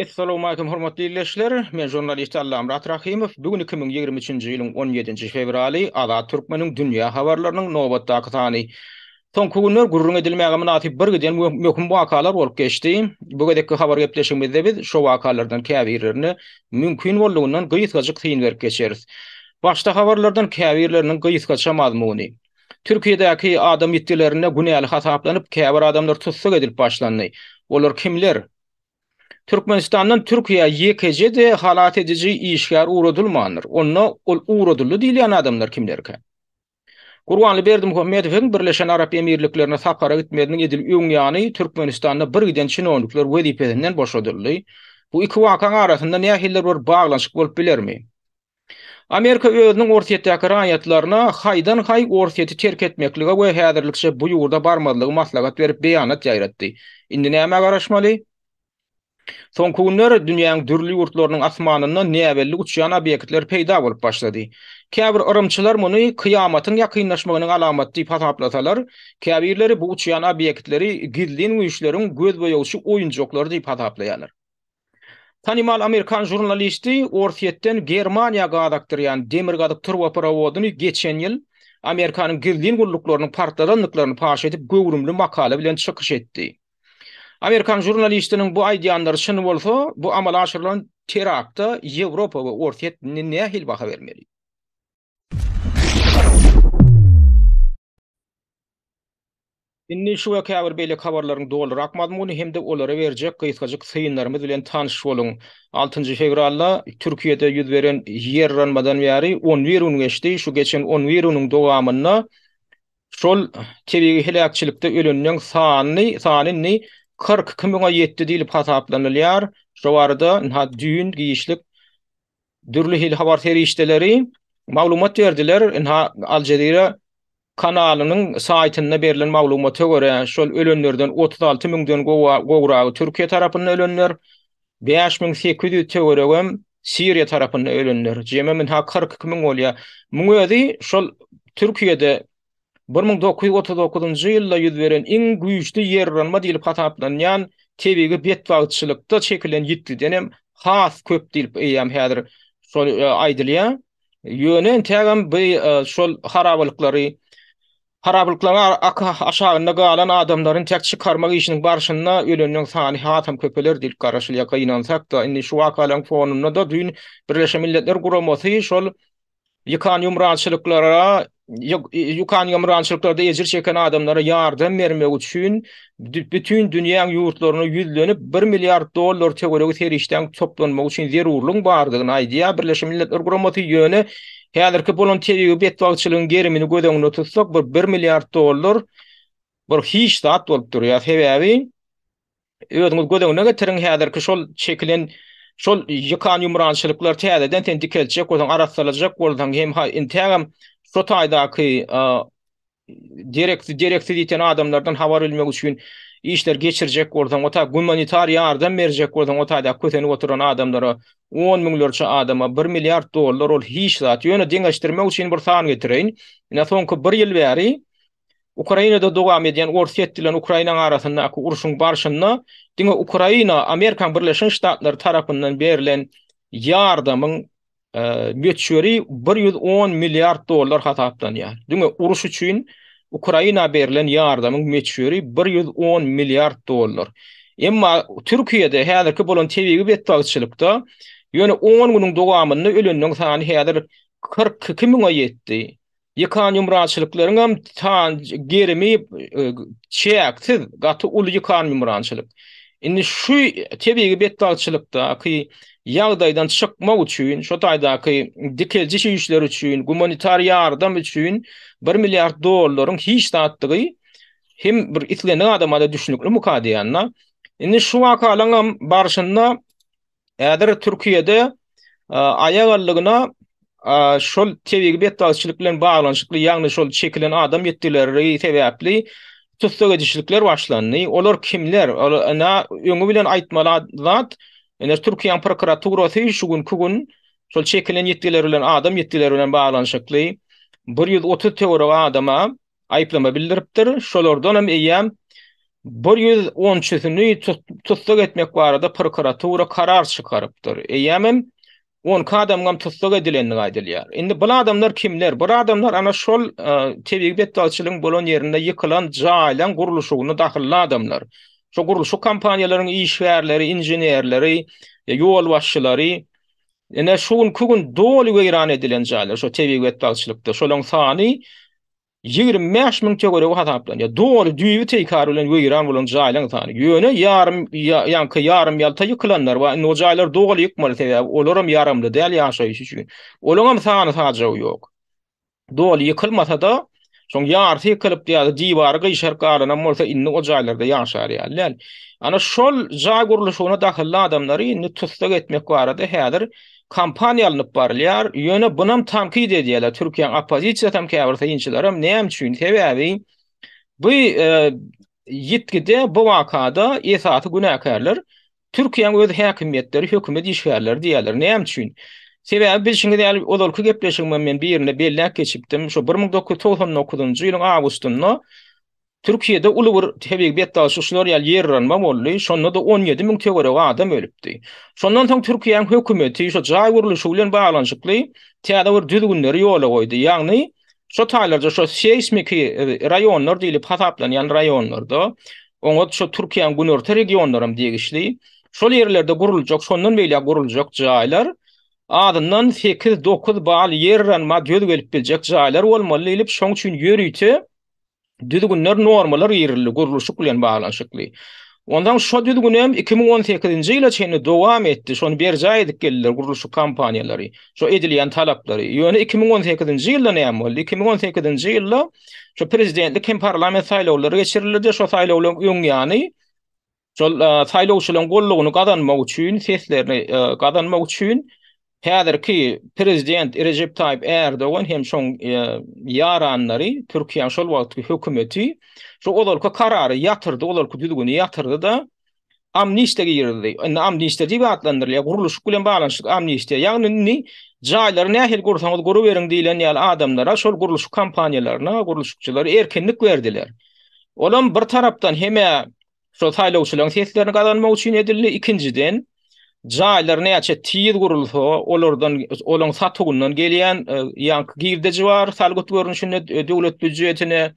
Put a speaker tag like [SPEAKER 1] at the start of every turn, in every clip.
[SPEAKER 1] Assalamu alaykum hormatly dinleyijiler. Men jurnalist Allam Rahimov. Bugün 2023-nji ýylyň 17-nji fevraly Azad Türkmeniň dünýä habarlarynyň nowbatdaky sany. Soňky günler gurrun edilmäge münasip bir giden möhüm wakalar bolup geçdi. Bu gedekki habar gepleşigimizde biz şo wakalardan käbirlerini mümkin boldugyny gyýytgaçyk tyn berip geçeriz. Başta habarlardan käbirleriniň gyýytgaça mazmuny. Türkiýedäki adam ýetgilerine günäli hasaplanyp käbir adamlar tutsak edilip başlandy. Olar kimler? Türkmenistan'dan Türkiye YKC de halat edici işgär uğradılmanır. Onna ol uğradıllı diýilýän adamlar kimlerke? Gurbanly Berdimuhammedowyň Birleşen Arap Emirliklerine sapara gitmediň edil öňýany Türkmenistanda bir giden çynownikler wezipesinden boşadyldy. Bu iki waka arasynda nähiller bir baglanşyk bolup bilermi? Amerika özüniň ortaýetdäki raýatlaryna haýdan haý ortaýety terk etmeklige we häzirlikçe bu ýurda barmadylygy maslahat berip beýanat ýaýratdy. Indi näme garaşmaly? Soňky günler dünýäniň dürli ýurtlarynyň asmanynda näbelli uçýan obýektler peýda bolup başlady. Käbir yrymçylar muny kıyamatyň ýakynlaşmagynyň alamaty diýip hasaplasalar, käbirleri bu uçýan obýektleri gizlin güýçleriň göz boýagçy oýunjoklary diýip hasaplaýarlar. Tanymal Amerikan jurnalisti ortaýetden Germaniýa gadakdyrýan demir gadyk turboprowodyny geçen ýyl Amerikanyň gizlin gulluklarının partladanlyklaryny paş edip göwrümli makale bilen çykyş etdi. Amerikan jurnalistiniň bu aýdýanlary çyn bolsa, bu amala aşyrylan terakta Ýewropa we ortaýet nähil baha bermeli. Inni şu käbir beýle habarlaryň doldurak mazmuny hemde olara berjek gyýytgaçyk syýynlarymyz bilen tanyş boluň. 6-njy fevralda Türkiýede ýüz beren ýerranmadan bäri 11 gün geçdi. Şu geçen 11 günüň dowamynda şol tebii helakçylykda ölenlerin sanyny 42 miňe ýetdi diýilip hasaplanylýar. Şo barada düýün giýişlik dürli hil habar terişdeleri maglumat berdiler. Al Jazeera kanalynyň saýtynda berilen maglumata görä şol ölenlerden 36 miňden gowragy Türkiýe tarapyndan ölenler, 5800 töweregem Siriýa tarapyndan ölenler. Jemem 42 miň bolýar. Muň özi şol Türkiýede 1939-njy ýylda ýüz beren iň güýçli ýerranma diýilip hasaplanýan tebigi betbagçylykda çekilen ýitdidenem has köp diýilip eýýäm häzir şol aýdylýar. Ýönen tägem bu şol harabalyklary aşagynda galan adamlaryň tek çykarmak işiniň barşynda ölenlerin sany hatam köpeler diýip garaşylýar ynansak da indi şu wakalaryň fonunda da düýün Birleşen Milletler Guramasy şol ýykan ýumrançylyklara ýykan ýumrançylyklarda ejir çeken adamlara ýardam bermek üçin bütün dünýäň ýurtlaryna ýüzlenip 1 milliard dollar töweregi terişden toplanmak üçin zerurlyk bardygyny aýdýar. Birleşen Milletler Guramasy ýöne häzirki bolan tebigi betbagçylygyň gerimini gödeňine tutsak 1 milliard dollar bir hiç zat bolup durýar. Sebäbi özüňiz gödeňine getiriň häzirki şol çekilen şol ýykan ýumrançylyklar täzeden tendikelçek bolan arassalajak bolan hem integam şu taýdaky direkt diýen adamlardan habar bilmek üçin işler geçirjek bolsaň, ota humanitar ýardam berjek bolsaň, o taýda köteni oturan adamlara 10 miňlerçe adama 1 milliard dollar ol hiç zat ýöne deňeşdirmek üçin bir san getireýin. Ina soňky 1 ýyl bäri Ukrainada dowam edýän ortaýet bilen Ukraina arasyndaky uruşyň barşynda diňe Ukraina Amerikan Birleşik Ştatlary tarapyndan berilen ýardamyň bütçesi 110 milliard dollar hasaplanýar. Diňe uruş üçin Ukraina berilen ýardamyň bütçesi 110 milliard dollar. Emma Türkiýede häzirki bolan tebigi betbagçylykda ýöne 10 günüň dowamynda ölenlerin sany häzir 42 miňe ýetdi. Ýykan ýumrançylyklaryň hem tan gerimi çäksiz gaty uly ýykan ýumrançylyk. Indi şu tebigi betbagçylykdaky ýagdaýdan çykmak üçin, şo taýdaky dikelji işler üçin, humanitar ýardam üçin 1 milliard dollaryň hiç zatdygy hem bir itlenen adama da düşünükli mukadiýanna. Indi şu wakalaryň barşynda häzir Türkiýede aýagallygyna şol tebigi betbagçylyk bilen baglanşykly ýagny şol çekilen adam ýetdileri sebäpli tutsak edişlikler başlandy. Olar kimler? Öňü bilen aýtmaly zat Türkiýe prokuraturasy şu gün şol çekilen ýetdiler bilen adam ýetdileri bilen baglanşykly 130 töwereg adama aýplama bildiripdir. Şolardan hem eýýäm 113'sini tutsak etmek barada prokuratura karar çıkarıpdyr. Eýemem 10 adamgam tutsak edilenini aýdylýar. Indi bu adamlar kimler? Bu adamlar ana şol tebigi betdalçylygyň bolan ýerinde ýykylan jaýlan gurulşygyny dahilli adamlar. Şo gurulşy kampaniýalaryň işgärleri, inženerleri, ýol başçylary, ene şuň kugun doly weýran edilen jaýlar, şo tebigi betdalçylykda şolaň sany 25 min tögere hataplan. Ya doğru düýbi teýkar bilen weýran bolan jaýlaň sany. Ýöne yarım ýalta ýykylanlar we o jaýlar doly ýykmaly sebäbi olaram yarımda däl ýaşaýyş üçin. Olaňam sany sajaw ýok. Doly ýykylmasa da şoň ýarty ýykylyp diýär diýbary gyşar garana bolsa inni o jaýlarda ýaşar ýaly. Ana şol jaý gurulşygyna dahilli adamlary inni tutsak etmek barada häzir kampanya alınıp barlyar. Ýöne bunam tankid edýärler. Türkiýanyň opozisiýa tamkäbir taýynçylaram näme üçin sebäbi bu ýitgide bu wakada esaty günäkärler Türkiýanyň öz häkimiýetleri, hökümet işgärleri diýerler. Näme üçin? Sebäbi biz şeňe däl odalky gepleşigim men birine belläp geçipdim. Şo 1999-njy ýylyň awgustynda Türkiýede uly bir tebigi betdalçylar ýaly ýerranma boldy. Şonda da 17 min tögere adam ölüpdi. Şondan soň Türkiýanyň hökümeti şo jaý gurulşy bilen baglanyşykly täze bir düzgünleri ýola goýdy. Ýagny şo taýlarda şo seismik raýonlar diýilip hasaplanýan raýonlarda, oňa şo Türkiýanyň günorta regionlaram diýişli, şol ýerlerde guruljak, şondan beýle guruljak jaýlar adyndan 8-9 bal ýerranma düz gelip biljek jaýlar bolmaly diýilip şoň üçin ýörüýti düzgünler normalar ýerildi gurulşyk bilen baglanyşykly. Ondan şo düzgünem 2018-nji ýyla çenli dowam etdi. Şonu berjä edip geldiler gurulşyk kampaniýalary. Şo edilýän talaplary. Ýöne 2018-nji ýylda näme boldy? 2018-nji ýylda şo prezidentlik hem parlament saýlawlary geçirildi. Şo saýlawlaryň öňýany şol saýlawçylaryň gollugyny gazanmak üçin, seslerini gazanmak üçin häzirki prezident Recep Tayyip Erdoğan hem şoň ýaranlary Türkiýanyň şol wagtky hökümeti şo olarka karary ýatyrdy, olarka düzgüni ýatyrdy da amnistiýa girdi. Indi amnistiýa diýip adlandyrylýar. Gurulşyk bilen baglanyşyk amnistiýa. Ýagny jaýlary nähil gursaňyz guru beriň diýilen ýaly adamlara şol gurulşyk kampaniýalaryna gurulşykçylary erkinlik berdiler. Olam bir tarapdan heme şo saýlawçylaryň seslerini gazanmak üçin edildi. Ikinciden jaýlar näçe tiýiz gurulsa, olaň satygyndan gelýän ýanky girdeji bar, salgyt görünüşinde döwlet büdjetine,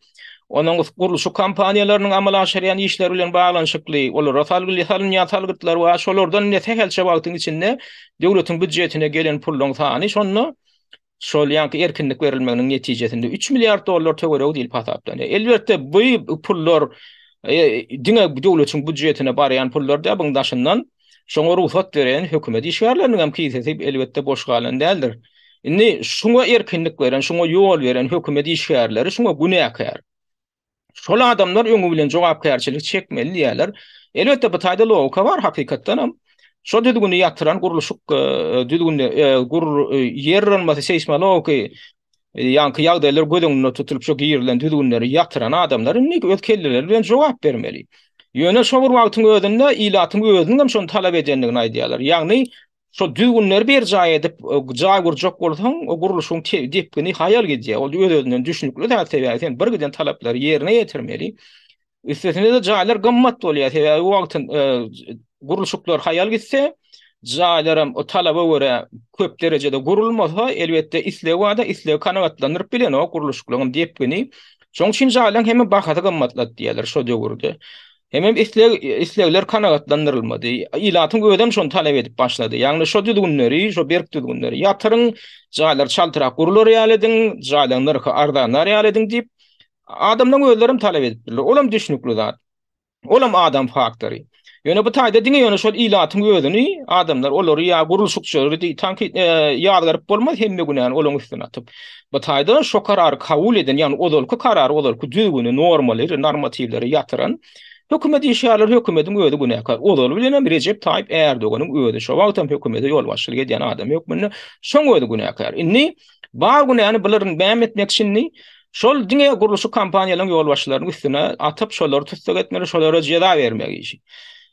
[SPEAKER 1] onuň gurulşy kampaniýalarynyň amal aşyrýan işleri bilen baglanyşykly, olara salgytlar we şolardan näçe helçe wagtyň içinde döwletiň büdjetine gelen pullaryň sany şol ýanky erkinlik berilmeginiň netijesinde 3 milliard dollar töwerek diýilip hasaplanýar. Elbetde bu pullar diňe döwletiň büdjetine barýan pullar da buň daşyndan şoňa ruhsat beren hökümet işgärleriniň hem kiýsesi elbetde boş galan däldir. Indi şoňa erkinlik beren, şoňa ýol beren hökümet işgärleri şoňa günäkär. Şol adamlar öňü bilen jogapkärçilik çekmeli diýerler. Elbetde bu taýda logika bar hakykatdan hem. Şo düzgünü ýatyran gurulşyk düzgünde ýerranmasy seýsmology ýanky ýagdaýlar gödüňde tutulyp şo ýerlen düzgünleri ýatyran adamlar indi öz kelleleri bilen jogap bermeli. Ýöne şo bir wagtyň özünde ilatyň özünden şonu talap edenligini aýdýarlar. Ýagny şo düzgünleri bir jaý edip jaý gurjak bolsaň o gurulşyň depkini haýal gidýär. Ol özünden düşünükli täsir sen bir giden talaplary ýerine ýetirmeli. Üstesinde de jaýlar gymmat bolýar. Sebäbi o wagtyň gurulşyklar haýal gitse, jaýlaram o talaba görä köp derejede gurulmasa, elbetde islew kanagatlandyryp bilen o gurulşyklaryň depkini şoň üçin jaýlaryň hemme bahasy gymmatlat diýerler şo döwürde. Hemem islewler kanagatlandyrylmady. Ilatyň ödem şonu talap edip başlady. Ýagny şo düzgünleri, şo berk düzgünleri ýatyryň, jaýlar çaltyrak gurular ýalydyň, jaýlanlar ardanar ýalydyň diýip adamlaryň özlerim talap edipdir. Olam düşünükli zat. Olam adam faktory. Ýöne bu taýda diňe ýöne şol ilatyň özüni adamlar olary ýa gurulşykçylary tankit ýadygaryp bolmaz hemme günäni olaň üstüne atyp. Bu taýda şo karary kabul eden, ýani odalky karary, odalky düzgüni, normalary, normativleri ýatyran hökümet işgärleri hökümetiň öýdi günäkär. Olar bilen Recep Tayyip Erdoğanyň öýdi. Şo wagtdan hökümete ýol başçylyk edýän adam ýokmyny şoň öýdi günäkär. Indi bar günäni bilerin bäm etmek üçin şol diňe gurulşy kampaniýalaryň ýol başçylarynyň üstüne atyp şolary tutsak etmeli, şolara jeda bermek işi.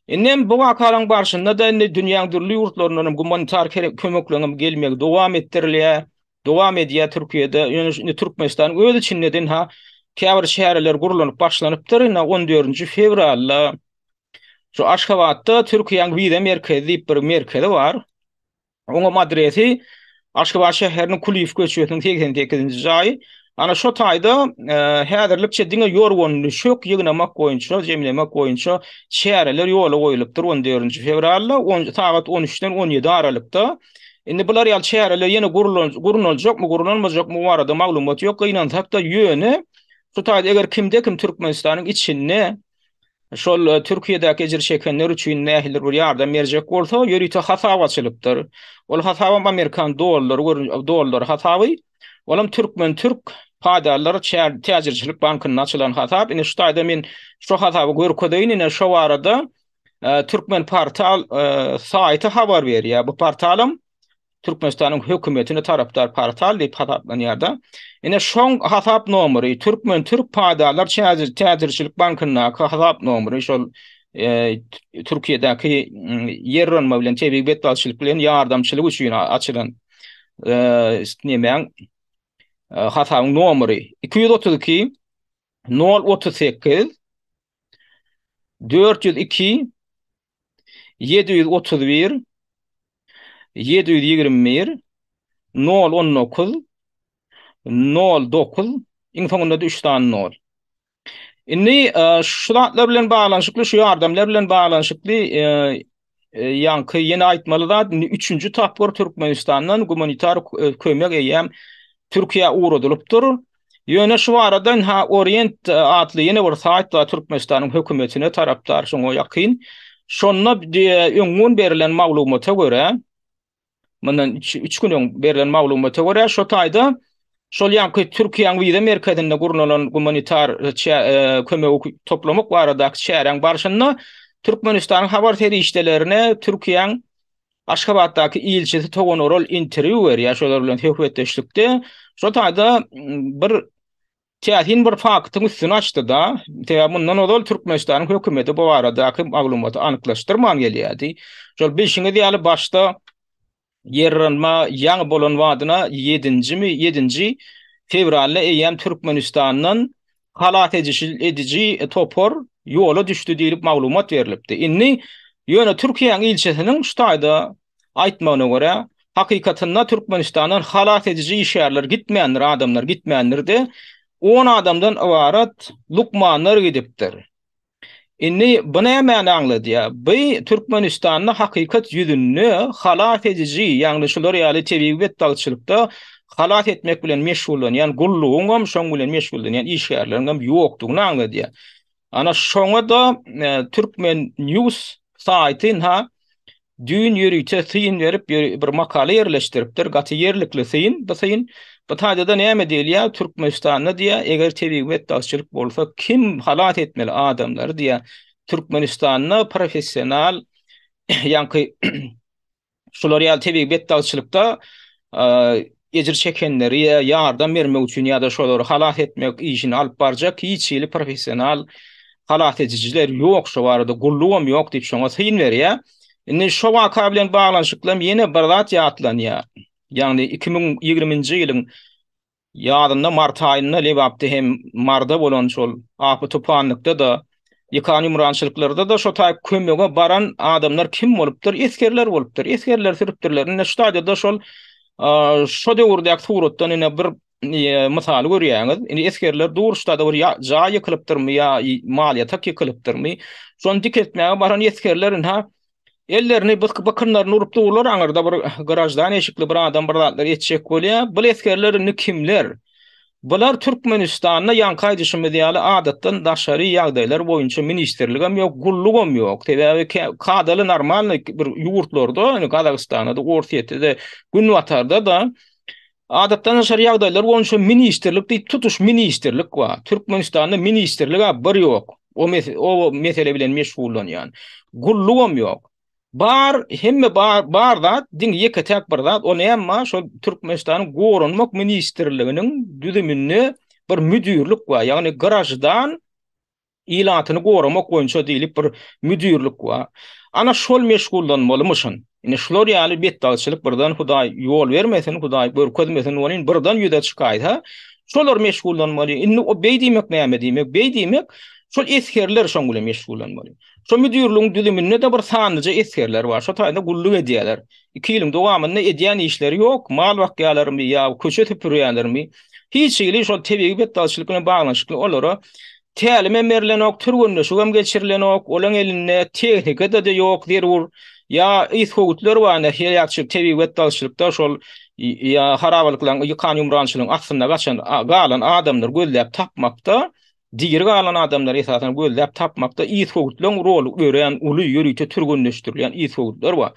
[SPEAKER 1] Indi bu wakalaryň barşynda da dünýäniň türlü ýurtlarynyň humanitar kömeklerine gelmek dowam etdirilýär. Dowam edýär Türkiýede, ýöne Türkmenistan öýdi içinden käbir şäherler gurulanyp başlanypdyr. 14 fevralda şu Aşgabatda Türkiýanyň Wida merkezi bir merkezi bar. Oňa adresi Aşgabat şäheriniň Kuliýew köçüniň 88-nji jaý. Ana şo taýda häzirlikçe diňe ýorgonyny şok ýygnamak goýunça, jemlemek goýunça şäherler ýola goýulypdyr 14 fevralda saat 13-den 17 aralykda. Indi bular ýal şäherler ýene gurulanjakmy, gurulanmajakmy barada maglumat ýok. Gynansak da ýöne şu taýda eger kimde kim Türkmenistanyň içinde şol Türkiýedäki ejir çekenler üçin nähiller bir ýardam berjek bolsa, ýörüte hasap açylypdyr. Ol hasaba Amerikan dollary hasaby, olam Türk paýdalary täzirçilik bankyna açylan hasap. Ine şu taýda men şu hasaby görkedeýin, ine şu arada Türkmen portal saýty habar berýär. Bu portalym Türkmenistanyň hökümetine tarapdar portal diýip hasaplanýarda. Ine şoň hasap nomery Türk paýdalar täzirçilik bankyna hasap nomery şol Türkiýedäki ýerlenme bilen tebrik betdalçylyk bilen ýardamçylyk üçin açylan hasabyň nomery 232 038 402 731 721 019 09 iň soňunda 3 tane 0. Indi şulatlar bilen baglanyşykly, şu ýardamlar bilen baglanyşykly ýanky ýene aýtmaly da 3-nji tapgor Türkmenistandan humanitar kömek eýem Türkiýe uğradylypdyr. Ýöne şu aradan Orient adly ýene bir saýt da Türkmenistanyň hökümetine tarapdar şoňa ýakyn. Şonna öňün berilen maglumata görä, mundan 3 gün berilen maglumata görä şu taýda şol ýanky Türkiýanyň Wida merkezinde gurulanan humanitar kömek toplamak baradaky şäheräň barşyna Türkmenistanyň habar terişdelerine Türkiýanyň Aşgabatdaky ilçesi Togonorol interview berýär şolar bilen hökümetdeşlikde. Şo taýda bir täsin bir faktyň üstüne açdy da, bundan odal Türkmenistanyň hökümeti bu baradaky maglumaty anyklaşdyrman gelýärdi. Şol 5-nji ýaly başda yerrenma ýaňy bolan wadyna 7-nji fevralda eýem Türkmenistanyň halat edici topor ýola düşdi diýip maglumat berilipdi. Inni ýöne Türkiýanyň ilçesiniň şu taýda aýtmagyna görä, hakykatynda Türkmenistanyň halat edici işgärler gitmeýänler, adamlar gitmeýänlerde 10 adamdan ibarat lukmanlar gidipdir. Inni buna näme anglady? Bu Türkmenistanyň hakykat ýüzünü halat edici, ýagny şular ýaly tebrik betdalçylykda halat etmek bilen meşgullanýan, gullugyň şoň bilen meşgullanýan işgärleriň ýokdugyny anglady. Ana şoňa da Türkmen News saýtyna dün ýörüte syn berip bir makale ýerleşdiripdir. Gaty ýerlikli syn, bu syn bu taýda näme diýilýär? Türkmenistanyň diýä, eger tebrik betdalçylyk bolsa kim halat etmeli adamlar diýä. Türkmenistanyň professional ýanky şular ýaly tebrik betdalçylykda ejir çekenleri ýardam bermek üçin ýa-da şolary halat etmek işini alyp barjak hiçili professional halat ediciler ýok, şu barada gullugam ýok diýip şoňa syn berýär. Indi şu waka bilen baglanyşyklam ýene bir zat ýatlanýar. Ýagny 2020-nji ýylyň ýadynda mart aýynda lebapdy hem marda bolan şol apy tupanlykda da ýakan ýumrançylyklarda da şu taýp kömege baran adamlar kim bolupdyr? Eskerler bolupdyr. Eskerler sürüpdirler. Ine şu taýda şol şu döwürde surutdan ine bir misal görýäňiz. Indi eskerler duruşda da bir jaý ýykylypdyrmy ýa maliýata ýykylypdyrmy? Şonu dik etmäge baran eskerlerin ellerini bakınlarını urup dururlar, aňyrda bir garajdan eşikli bir adam bir etjek bolýar. Bu eskerlerini kimler? Bular Türkmenistanyna ýanky aýdyşymy diýýär, adatdan daşary ýagdaýlar boýunça ministerligem ýok, gullugam ýok. Tebe kadaly normal bir ýurtlarda, Kazakstanda da, Ortiýetde, Günwatarda da adatdan daşary ýagdaýlar boýunça ministerlik diýip tutuş ministerlik bar. Türkmenistanyň ministerligi bir ýok. O mesele bilen meşgullanýan. Gullugam ýok. Bar hemme bar da din ýeketek bir zat, o näme şol Türkmenistanyň gorunmak ministerliginiň düzümini bir müdürlük bar. Ýagny garajdan ilatyny goramak boýunça diýilip bir müdürlük bar. Ana şol meşgullanmalymyşyn. Ine şolary ýaly betdalçylyk birden Hudaý ýol bermesin, Hudaý börkezmesin, onuň birden ýüze çykaýdy. Şolar meşgullanmaly. Indi o beýdimek näme diýmek? Beýdimek şol eskerler şoňgule meşgullanmaly. Şo müdürlüğün düzüminde de bir sanlyca eskerler bar. Şo taýda gulluk edýärler. 2 ýylyň dowamynda edýän işleri ýok. Mal wagtýalarmy ýa köçe tüpürýärlermi? Hiç ýyly şol tebigi betdaşlykyna baglanşykly olara tälim emerlenok, türgünde şugam geçirilenok, olaň eline tehnikada da ýok derur. Ya ishogutlar wana hiyakçylyk tebigi betdaşlykda şol ya harabalyklaryň ýykan ýumrançylygyň aslynda gaçan galan adamlar gözläp tapmakda, diğer galan adamlar esasen gözläp tapmakda ishogutlaryň rolu ören uly ýörüýte türgünleşdirilýän ishogutlar bar.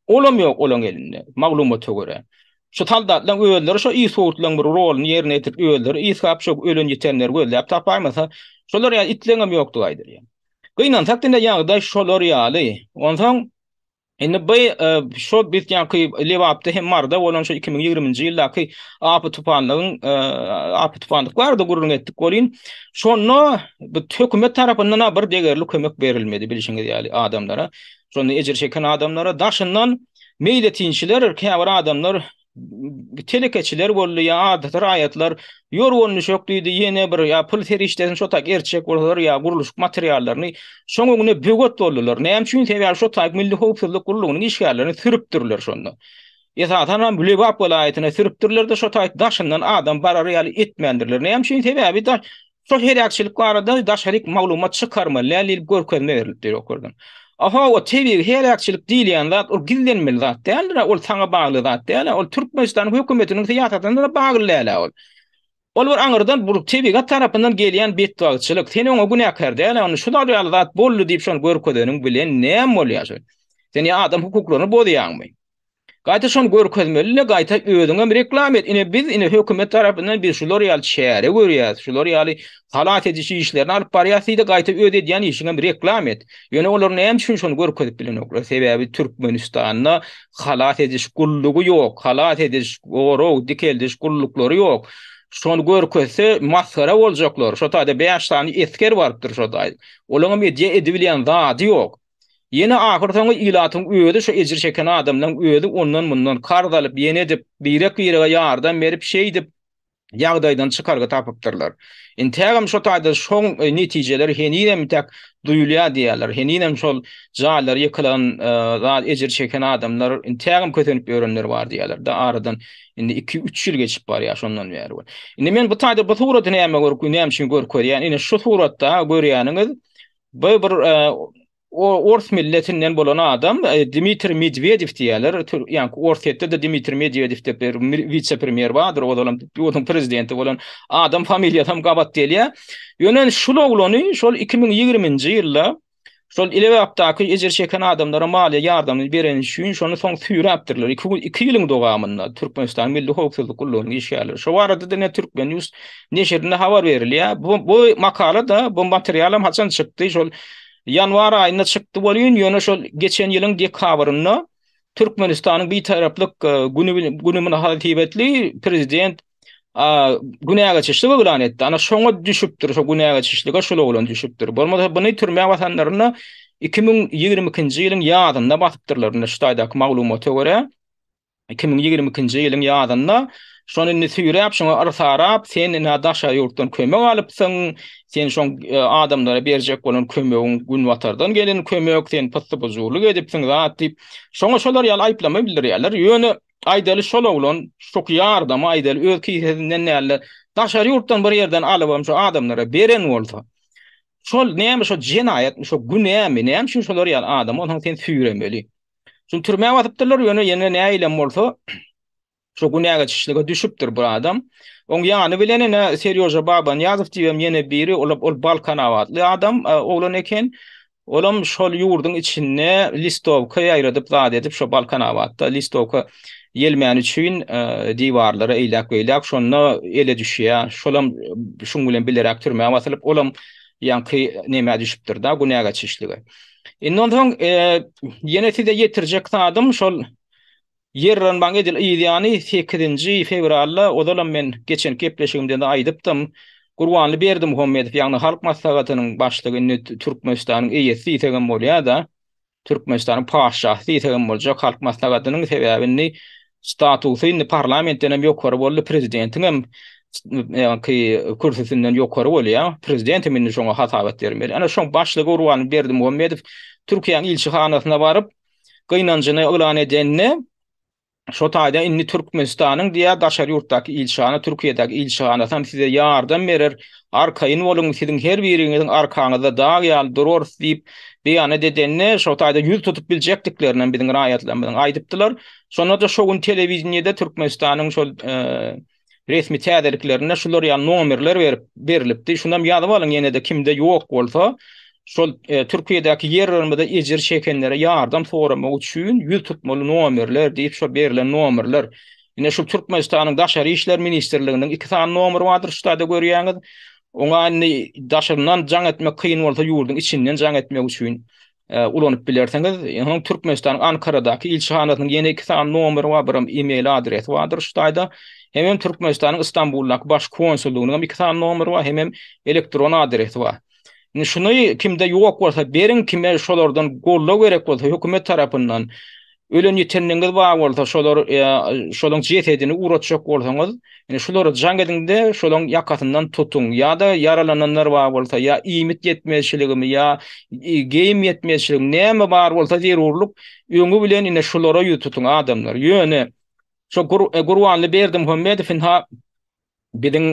[SPEAKER 1] Olam ýok olaň elinde maglumata görä. Şu taldatlaryň öýleri şu ishogutlaryň bir roluny ýerine ýetirip öýleri ishap şu ölen ýetenler gözläp tapaýmasa, şolar ýa itleňem ýokdy gaýdyr ýa. Gynansak takdinde ýagdaý şolar ýaly. Onsoň indi şo biz ýa-ki lewapda hem marda bolan şu 2020-nji ýyldaky apy tupanlyk bardy gurrun etdik bolyn. Şonu bu hökümet tarapyndan bir degerli kömek berilmedi bilişiňiz ýaly adamlara. Şonu ejir çeken adamlara daşyndan meýle tinçiler, käbir adamlar telekeçiler boldy ýa adat raýatlar ýorgonly şok diýdi ýene bir ýa pul ferişdesin şo tak erçek bolýar ýa guruluş materiallaryny şoňuňy böwet boldylar. Näme üçin sebäbi şo tak milli howpsuzlyk gurulugynyň işgärlerini sürüpdirler şonda. Esatan bu lewap welaýatyna sürüpdirler-de şo tak daşyndan adam barar ýaly etmendirler. Näme üçin sebäbi da şo herakçylyk barada daşaryk maglumat çykarma, lälil görkezme berilipdir okurdun. Aha o tebigi herakçylyk diýilýän zat o gillenmeli zat däl, ol saňa bagly zat däl, ol Türkmenistan hökümetiniň syýasatyna bagly däl ol. Ol bir aňyrdan bu tebigi tarapyndan gelýän betwagçylyk, seni oňa günäkär däl, onu şu da zat boldy diýip şonu görkezeniň bilen näme bolýar? Seni adam hukuklaryny bozýarmy? Gaýta şonu görkezmeli, gaýta özüňe reklam et. Ine biz hökümet tarapyndan bir şular ýaly şähere görýäs. Şular ýaly halat edişi işlerini alyp barýasy-da gaýta öz edýän işiňe reklam et. Ýöne olar näme üçin şonu görkezip bilenoklar? Sebäbi Türkmenistanda halat ediş gullugy ýok, halat ediş goro, dikeldiş gulluklary ýok. Şonu görkezse masara boljaklar. Şo taýda 5 tane esker bardyr şo taýda. Olaňa medya edibilýän zat ýok. Yine ahırtaňy ilatyň öýüdi şu ejir çeken adamlaryň öýüdi ondan mundan kardalyp ýene edip birek ýere ýardam berip şey dip ýagdaýdan çykarga tapypdyrlar. Intägem şo taýda şoň netijeler heninem tak duýulýar diýerler. Heninem şol jaýlar ýykylan zat ejir çeken adamlar intägem kötenip ýörenler bar diýerler. Da aradan indi 2-3 ýyl geçip barýar şondan bäri. Indi men bu taýda bu suratda näme görüp näme üçin görýän? Indi şu suratda görýäniňiz bu bir Ors milletinden bolan adam Dmitri Medvedev diýerler. Ýani Orsetde de Dmitri Medvedev diýip bir vice-premier bardyr, onuň prezidenti bolan adam familiýasam gabat diýilýär. Ýönen şol oglany şol 2020-nji ýylda şol ilewapdaky ejir çeken adamlara maliýe ýardamy beren üçin şonu soň süýräpdirler. 2 ýylyň dowamynda Türkmenistan milli howpsuzlyk gullugynyň işgärleri. Şo barada da Türkmen News neşerinde habar berilýär. Bu makala da bu materialam haçan çykdy şol yanvar ayında çykdy bolýan, ýöne şol geçen ýylyň dekabrynda Türkmenistanyň bir taraplyk günü münasibetli prezident günäge geçişligi elan etdi. Ana şoňa düşüpdir, şo günäge geçişlige şol bolan düşüpdir. Bolmasa buny türme watanlaryna 2022-nji ýylyň ýazynda basypdyrlar. Şu taýdaky maglumata görä 2022-nji ýylyň ýazynda şonu süýräp, şoňa arsarap, sen daşa ýurtdan kömek alypsyň, sen şoň adamlara berjek bolan kömegiň gün watardan gelen kömek, sen pysty bozuluk edipsiň zat diýip, şoňa şolar ýaly aýplama bildirýärler. Ýöne aýdaly şol oglan şok ýardam aýdaly öz kisinden näle daşa ýurtdan bir ýerden alyp şo adamlara beren bolsa. Şol näme şo jenaýat, şo günämi, näme üçin şolar ýaly adam, onuň sen süýremeli. Şol türme watypdyrlar, ýöne näýle bolsa şo günäge çyşlyga düşüpdir bu adam. Oň ýany bilen Seryoja Babanyazow diýen ýene biri ol Balkan awatly adam oglan eken. Olam şol ýurdyň içinde listovka ýaýradyp zat edip şo Balkan awatda listovka ýelmän üçin diwarlara eýlek şonu ele düşýär. Şolam şoň bilen bilerek türme awatylyp olam ýanky näme düşüpdir da günäge çyşlyga. Ondan ýene size ýetirjek adam şol Yerran baň edil ýa-ni 8-nji fevralda odalam men geçen gepleşigimde de aýdypdym. Gurbanly Berdi Muhammedow ýagny halk maslahatynyň başlygyny Türkmenistanyň eýesi diýen bolýar da. Türkmenistanyň paşasy diýen boljak halk maslahatynyň sebäbini statusyny parlamentden hem ýokary boldy, prezidentiň hem ki kürsüsünden yukarı bolýar. Prezidentimin şoňa hatawat bermeli. Ana şoň başlygy urwany berdi Muhammedow Türkiýeň ilçihanasyna baryp gynanjyny ulan edenine şo taýda inni Türkmenistanyň diýä daşary ýurtdaky ilçihana Türkiýedäki ilçihanasyň size ýardam berer. Arkaýyn boluň siziň her biriňiziň arkaňyzda dag ýaly durur diýip beýan edenine şo taýda ýüz tutup biljekdiklerinden biziň raýatlarymyň aýdypdylar. Şonda da şo gün telewizionyada Türkmenistanyň şol resmi täderliklerine şular ýa nomerler berilipdi. Şundam ýazyp alyň ýene de kimde ýok bolsa şol Türkiýedäki ýerlerimizde ejir şekenlere ýardam soramak üçin ýüz tutmaly nomerler diýip şo berilen nomerler. Ine şu Türkmenistanyň daşary işler ministrliginiň 2 tane nomer bardyr şurada görýäňiz. Oňa daşaryndan jaň etmek kyn bolsa ýurdun içinden jaň etmek üçin ulanyp bilerseňiz, ýa-ni Türkmenistanyň Ankaradaky ilçihanasynyň ýene 2 tane nomeri bar, bir e-mail adresi bardyr şurda. Hem Türkmenistanyň Istanbuldaky baş konsullugynyň 2 tane nomeri bar, hem elektron adresi bar. Şunu kimde ýok bolsa beriň, kime şolardan gollak gerek bolsa hökümet tarapyndan ölen ýetenliňiz bar bolsa şolar şolaň jesedini uratjak bolsaňyz, ýani şolary jaň edinde şolaň ýakatyndan tutuň. Ýa-da yaralananlar bar bolsa, ýa iýmit ýetmezçiligimi, ýa geýim ýetmezçiligi näme bar bolsa zerurluk öňü bilen ine şolara ýututuň adamlar. Ýöne şo Gurbanly Berdimuhammedow ha biziň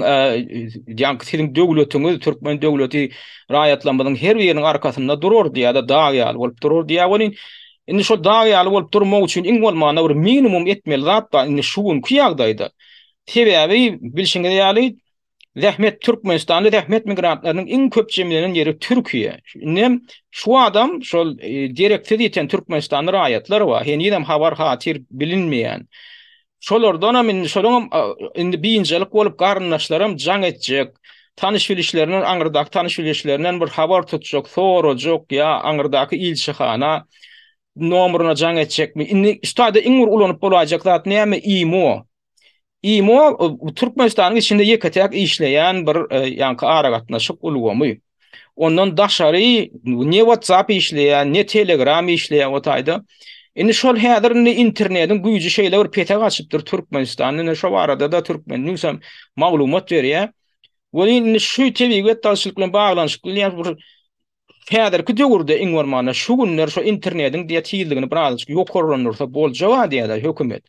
[SPEAKER 1] ýa-ni siziň döwletiňiz, Türkmen döwleti raýatlarymyzyň her biriniň arkasynda durur diýär, dag ýaly bolup durur diýär. Indi şo dag ýaly bolup durmak üçin iň bolmaganda bir minimum etmeli zat da indi şu günkü ýagdaýda. Sebäbi bilşiňiz ýaly zähmet Türkmenistanyň zähmet migrantlarynyň iň köp jemlenen ýeri Türkiýe. Indi şu adam şol direksiz ýeten Türkmenistanyň raýatlary bar. Henüýem habar hatir bilinmeýän. Şolardan şolam indi birinjilik bolup garyndaşlarym jaň etjek, tanış bilişlerinden aňyrdaky tanış bilişlerinden bir habar tutjak, sorajak ýa aňyrdaky ilçihana nomeryna jaň etjekmi? Indi şurda iň ulanyp bolajak zat näme? IMO. IMO Türkmenistanyň içinde ýeketäk işleýän bir ýa-ni ara gatnaşyk ulgamy. Ondan daşary ne WhatsApp işleýän, ne Telegram işleýän o taýda. Indi şol häzir internetiň güýji şeýle bir petek açypdyr Türkmenistanyň. Şo arada da türkmenlüksem maglumat berýär. Weli şu tebigat taşlyk bilen baglanyşyk bilen bir häzirki döwürde iň bolmana şu günler şu internetiň diýe tiýildigini birazjyk ýokarlanyrsa boljaba diýär hökümet.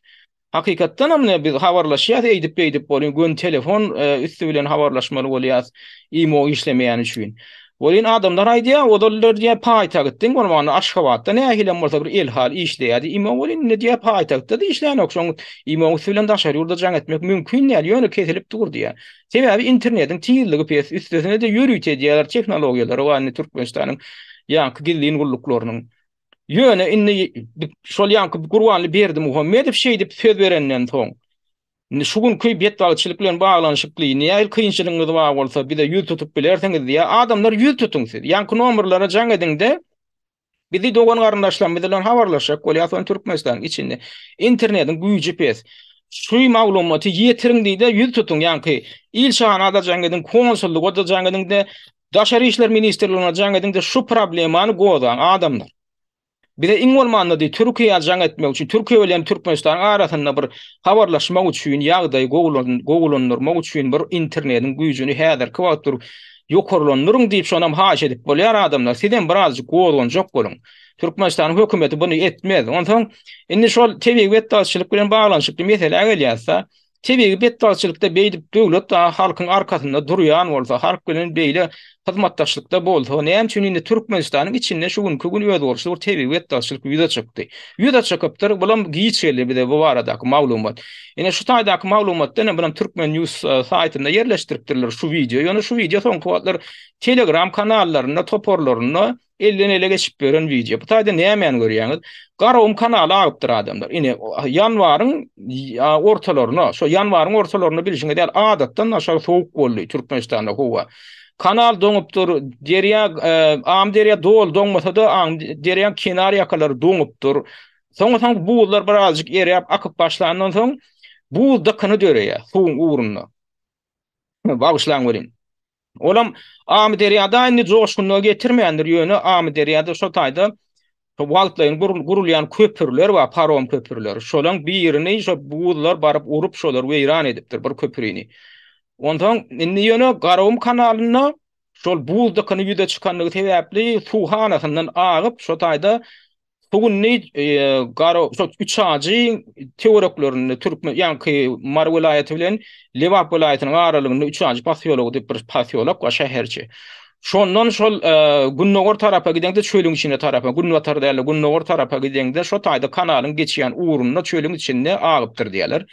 [SPEAKER 1] Hakykatdan hem biz habarlaşýar eýdip bolýan gün telefon üstü bilen habarlaşmaly bolýar IMO işlemeýän üçin. Bolin adamlar aýdýar, odalar diýe paýtagtdyň bolmany Aşgabatda nähilem bolsa bir elhal işleýärdi. IMO bolin ne diýe paýtagtda da işleýän okşoň IMO bilen daşary ýurda jaň etmek mümkin näl ýöne kesilip dur diýär. Sebäbi internetiň tiýilligi pes üstüne de ýürüýte diýerler teknologiýalary we Türkmenistanyň ýa-ni gilliň gulluklarının. Ýöne indi şol ýa-ni Gurbanly Berdimuhammedow şeýdip söz berenden soň şu günkü betbalçylyk bilen baglanyşykly näil kynçylygyňyz bar bolsa bir de ýüz tutup bilerseňiz diýär, adamlar ýüz tutuň siz. Ýa-ni nomerlara jaň edinde bizi dogan garyndaşlar bilen habarlaşak bolýar Türkmenistanyň içinde. Internetiň güýji pes. Şu maglumaty ýetiriň diýde ýüz tutuň, ýa-ni ilçihanada jaň edin, konsullukda jaň edinde, daşary işler ministrligine jaň edinde şu problemany goýan adamlar. Bir de iň bolmanda Türkiýe jaň etmek üçin, Türkiýe bilen Türkmenistan arasynda bir habarlaşmak üçin ýagdaý goýulanyrmak üçin bir internetiň güýjüni häzirki wagtda ýokarlandyryň diýip şonam haş edip bolýar adamlar. Sizden birazjyk goýulanjak bolun. Türkmenistan hökümeti bunu etmez. Ondan indi şol tebigat daşçylyk bilen baglanyşykly mesele gelýärse, tebigat daşçylykda beýdip döwlet da halkyň arkasynda durýan bolsa, halk bilen beýle hyzmatdaşlykda bolsa, näme üçin indi Türkmenistanyň içinde şu günkü gün öýde bolsa, tebigat daşçylyk ýüze çykdy. Ýüze çykypdyr, bulam giýçeli bir de bu baradaky maglumat. Ene şu taýdaky maglumatdan bilen Türkmen News saýtynda ýerleşdiripdirler şu video. Ýöne şu video soňky wagtlar Telegram kanallaryna, toporlaryna elden ele geçip beren video. Bu taýda näme görýäňiz? Garawum kanaly aýypdyr adamlar. Ine ýanwaryň ortalaryna, şu ýanwaryň ortalaryna bilişiňe däl adatdan aşağı sowuk boldy Türkmenistanda howa. Kanal doňupdyr, derýa am derýa dol doňmasa da am derýa kenar ýakalary doňupdyr. Soňra buwullar birazjyk erýäp akyp başlandan soň buwul dakyny döreýär suwuň uğruna. Bagşlaň welin. Olam am derýada indi joşkunlygy getirmeýändir ýöne am derýada şo taýda wagtlaryň gurulýan köpürler we parom köpürleri. Şolaň birini şo buwullar baryp urup şolar weýran edipdir bir köpürini. Ondan inni ýöne Garawum kanalyna şol buzdakyny ýüze çykanlygy sebäpli suw hanasyndan agyp şo taýda suwunny şo üç ajy teoreklerini türkmen ýa-ni Mar welaýaty bilen Lewap welaýatynyň aralygyny üç ajy pasyolog diýip bir pasyolog we şäherçi. Şondan şol Günnogor tarapa gidende çölüň içine tarapa, Günnwatar däli Günnogor tarapa gidende şo taýda kanalyň geçýän urunyna çölüň içinde agypdyr diýerler.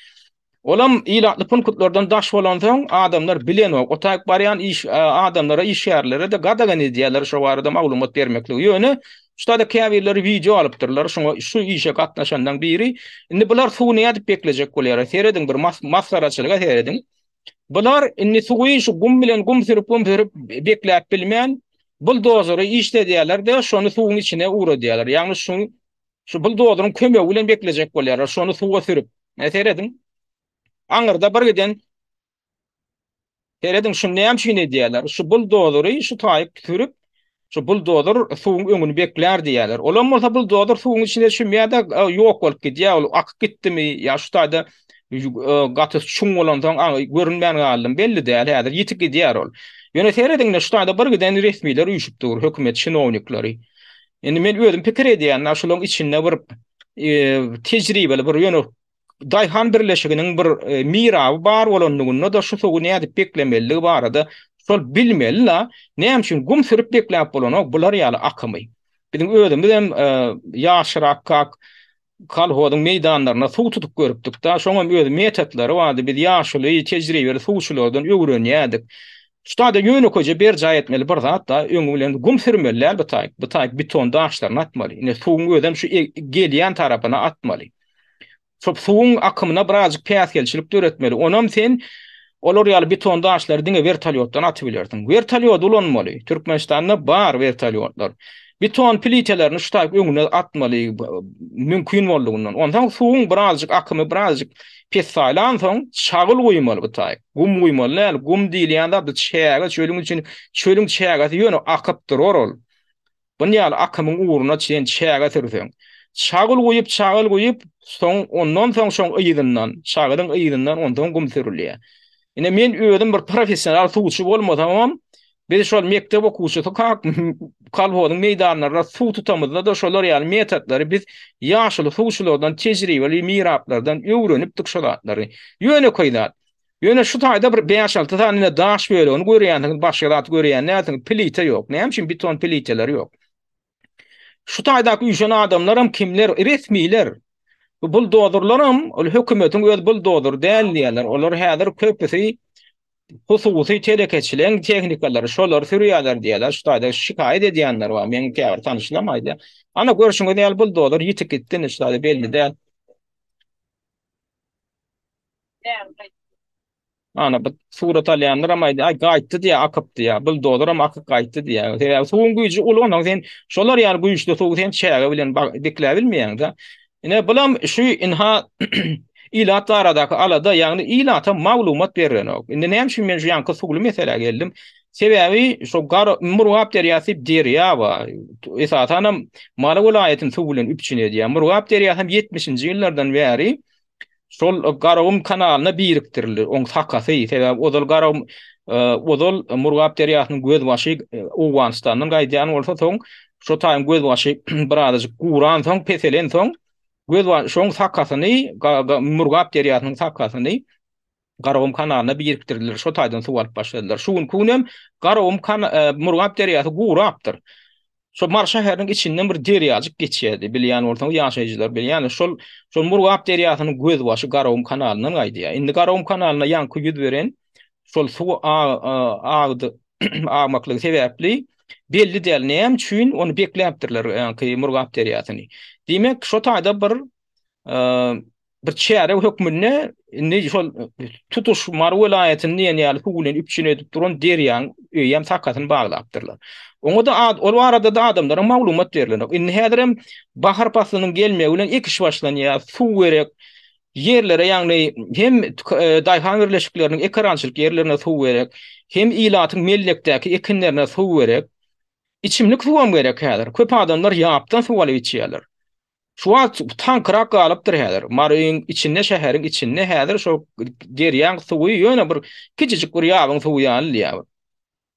[SPEAKER 1] Olam ilatly punktlardan daş bolan soň adamlar bilen o otak baryan iş adamlara iş ýerlere de gadagan edýärler şo barada maglumat bermekli ýöne şuda da käbirleri video alypdyrlar şoňa şu işe gatnaşandan biri indi bular suwuny ýadyp beklejek bolýar seredin bir masaraçylyga seredin bular indi suwuy şu gum bilen gum sürüp bekläp bilmän buldozery işde diýerler de şonu suwuň içine ura diýerler ýagny şu buldozeryň kömegi bilen beklejek bolýar şonu suwga sürüp seredin Aňyrda bir giden Teredin şu näme şeýle diýerler. Şu buldozery şu taýyp sürüp şu buldozer suwuň öňüni bekler diýerler. Olam bolsa buldozer suwuň içinde şümýärde ýok bolup gidýär, ol akyp gitdimi ýa şu taýda gaty çuň bolan soň görünmän galym belli däl häzir ýitip gidýär ol. Ýöne teredin şu taýda bir giden resmiler üýşüp dur, hökümet şinowniklary. Endi men özüm pikir edýän, şolaryň içinde bir tejribeli bir ýöne Dayhan birleşiginiň bir miraby bar bolanlygyny da şu soňy nädip beklemeligi barada şol bilmeli la näme üçin gum sürüp bekläp bolanok bular ýaly akymy. Bizim özüm bilen ýaşyrak kalhodyň meýdanlaryna suw tutup görüpdik da şoňa özüm metatlary bardy biz ýaşyly tejribeli suwçylardan öwrenýärdik. Şuda ýöne koje bir jaý etmeli bir zat da öňü bilen gum sürmelär bu taýyp beton daşlaryny atmaly. Ine suwuň özüm şu gelýän tarapyna atmaly. Suwuň akymyna birazjyk päsgelçilik döretmeli. Onam sen olar ýaly beton daşlary diňe vertolyotdan atyp bilerdiň. Vertolyot ulanmaly. Türkmenistanda bar vertolyotlar. Beton plitelerini şu taýyp öňüne atmaly mümkin boldugyny. Ondan suwuň birazjyk akymy birazjyk pesaylan soň çagyl goýmaly bu taýyp. Gum goýmaly, gum diýilýände bu çäge çölüň için çölüň çägesi ýöne akyp durur. Bu ýaly akymyň uğruna çen çäge türseň. Çagyl goýup soň ondan soň şoň ýygynyň çagylyň ýygynyň ondan gum sürülýär. Ine men özüm bir professional suwçy bolmasam, biz şol mektep okuwçy kalhodyň meýdanlarynda suw tutamyzda da şolar ýaly metatlary biz ýaşyly suwçylardan tejribeli miraplardan öwrenip şolatlary ýöne koýdar. Ýöne şu taýda bir 5-6 tane daş bölegi görýän, başga zat görýän näme plite ýok. Näme üçin beton pliteler ýok? Şu taýdaky ýüşen adamlaram kimler? Resmiler. Bu buldozerlaram ol hökümetiň öz buldozer däl diýerler. Olar häzir köpüsi hususy telekeçiliň tehnikalary şolar sürýärler diýerler. Şu taýda şikaýet edýänler bar. Men käbir tanışlamaýdy. Ana görüşüňe däl buldozer ýitip gitdi, şu taýda belli däl. Ana bu surat alýanlar amaýdy, ay gaýtdy diýä, akypdy diýä. Buldozer am akyp gaýtdy diýä. Suwuň güýji ulandan sen şolar ýaly güýçli suw sen çäge bilen bekläp bilmeýäň da. Ine bulam şu inha ilat aradaky alada ýagny ilata maglumat berýän. Indi näme üçin men şu ýanky sugly mesele geldim. Sebäbi şu Murgap deriýasy derýa ba. Esatanam Mala welaýatynyň suw bilen üpçün edýär. Murgap deriýasy 70-nji ýyllardan bäri şol Garawum kanalyna birikdirildi. Oň sakasy sebäbi odol Murgap deriýasynyň göz başy Owganstandan gaýdýan bolsa soň şu taýym göz başy birazjyk guran soň peselen soň göz şoň sakasyny Murgap deriýasynyň sakasyny Garawum kanalyna birikdirildi. Şu taýdan suw alyp başladylar. Şuň kunem Garawum Murgap deriýasy gurapdyr. Şol Mar şäheriniň içinden bir derýajyk geçýärdi. Bilýän bolsaň ýaşaýjylar bilýän. Şol Murgap deriýasynyň göz başy Garawum kanalynyň gaýdýar. Indi Garawum kanalyna ýanky ýüz beren şol suw agdy agmaklygy sebäpli belli däl näme üçin onu bekläpdirler ýanky Murgap deriýasyny. Demek şu taýda bir çäre hökmüne indi şol tutuş Mar welaýatyny ýaly suw bilen üpçün edip duran derýän öýem sakasyny baglapdyrlar. Oňa da ol arada da adamlara maglumat berilýär. Indi häzirem bahar pasynyň gelmegi bilen iki iş başlanýar. Suw berek yerlere ýagny hem daýhan birleşikleriniň ekrançylyk yerlerine suw berek, hem ilatyň mellekdäki ekinlerine suw berek. İçimlik suwam gerek häzir. Köp adamlar ýapdan suw alyp içýärler. Şu an tankırak galypdyr häzir. Maryň içinde, şäheriň içinde häzir şo derýän suwy ýöne bir kiçijik bir ýabyň suwy ýaly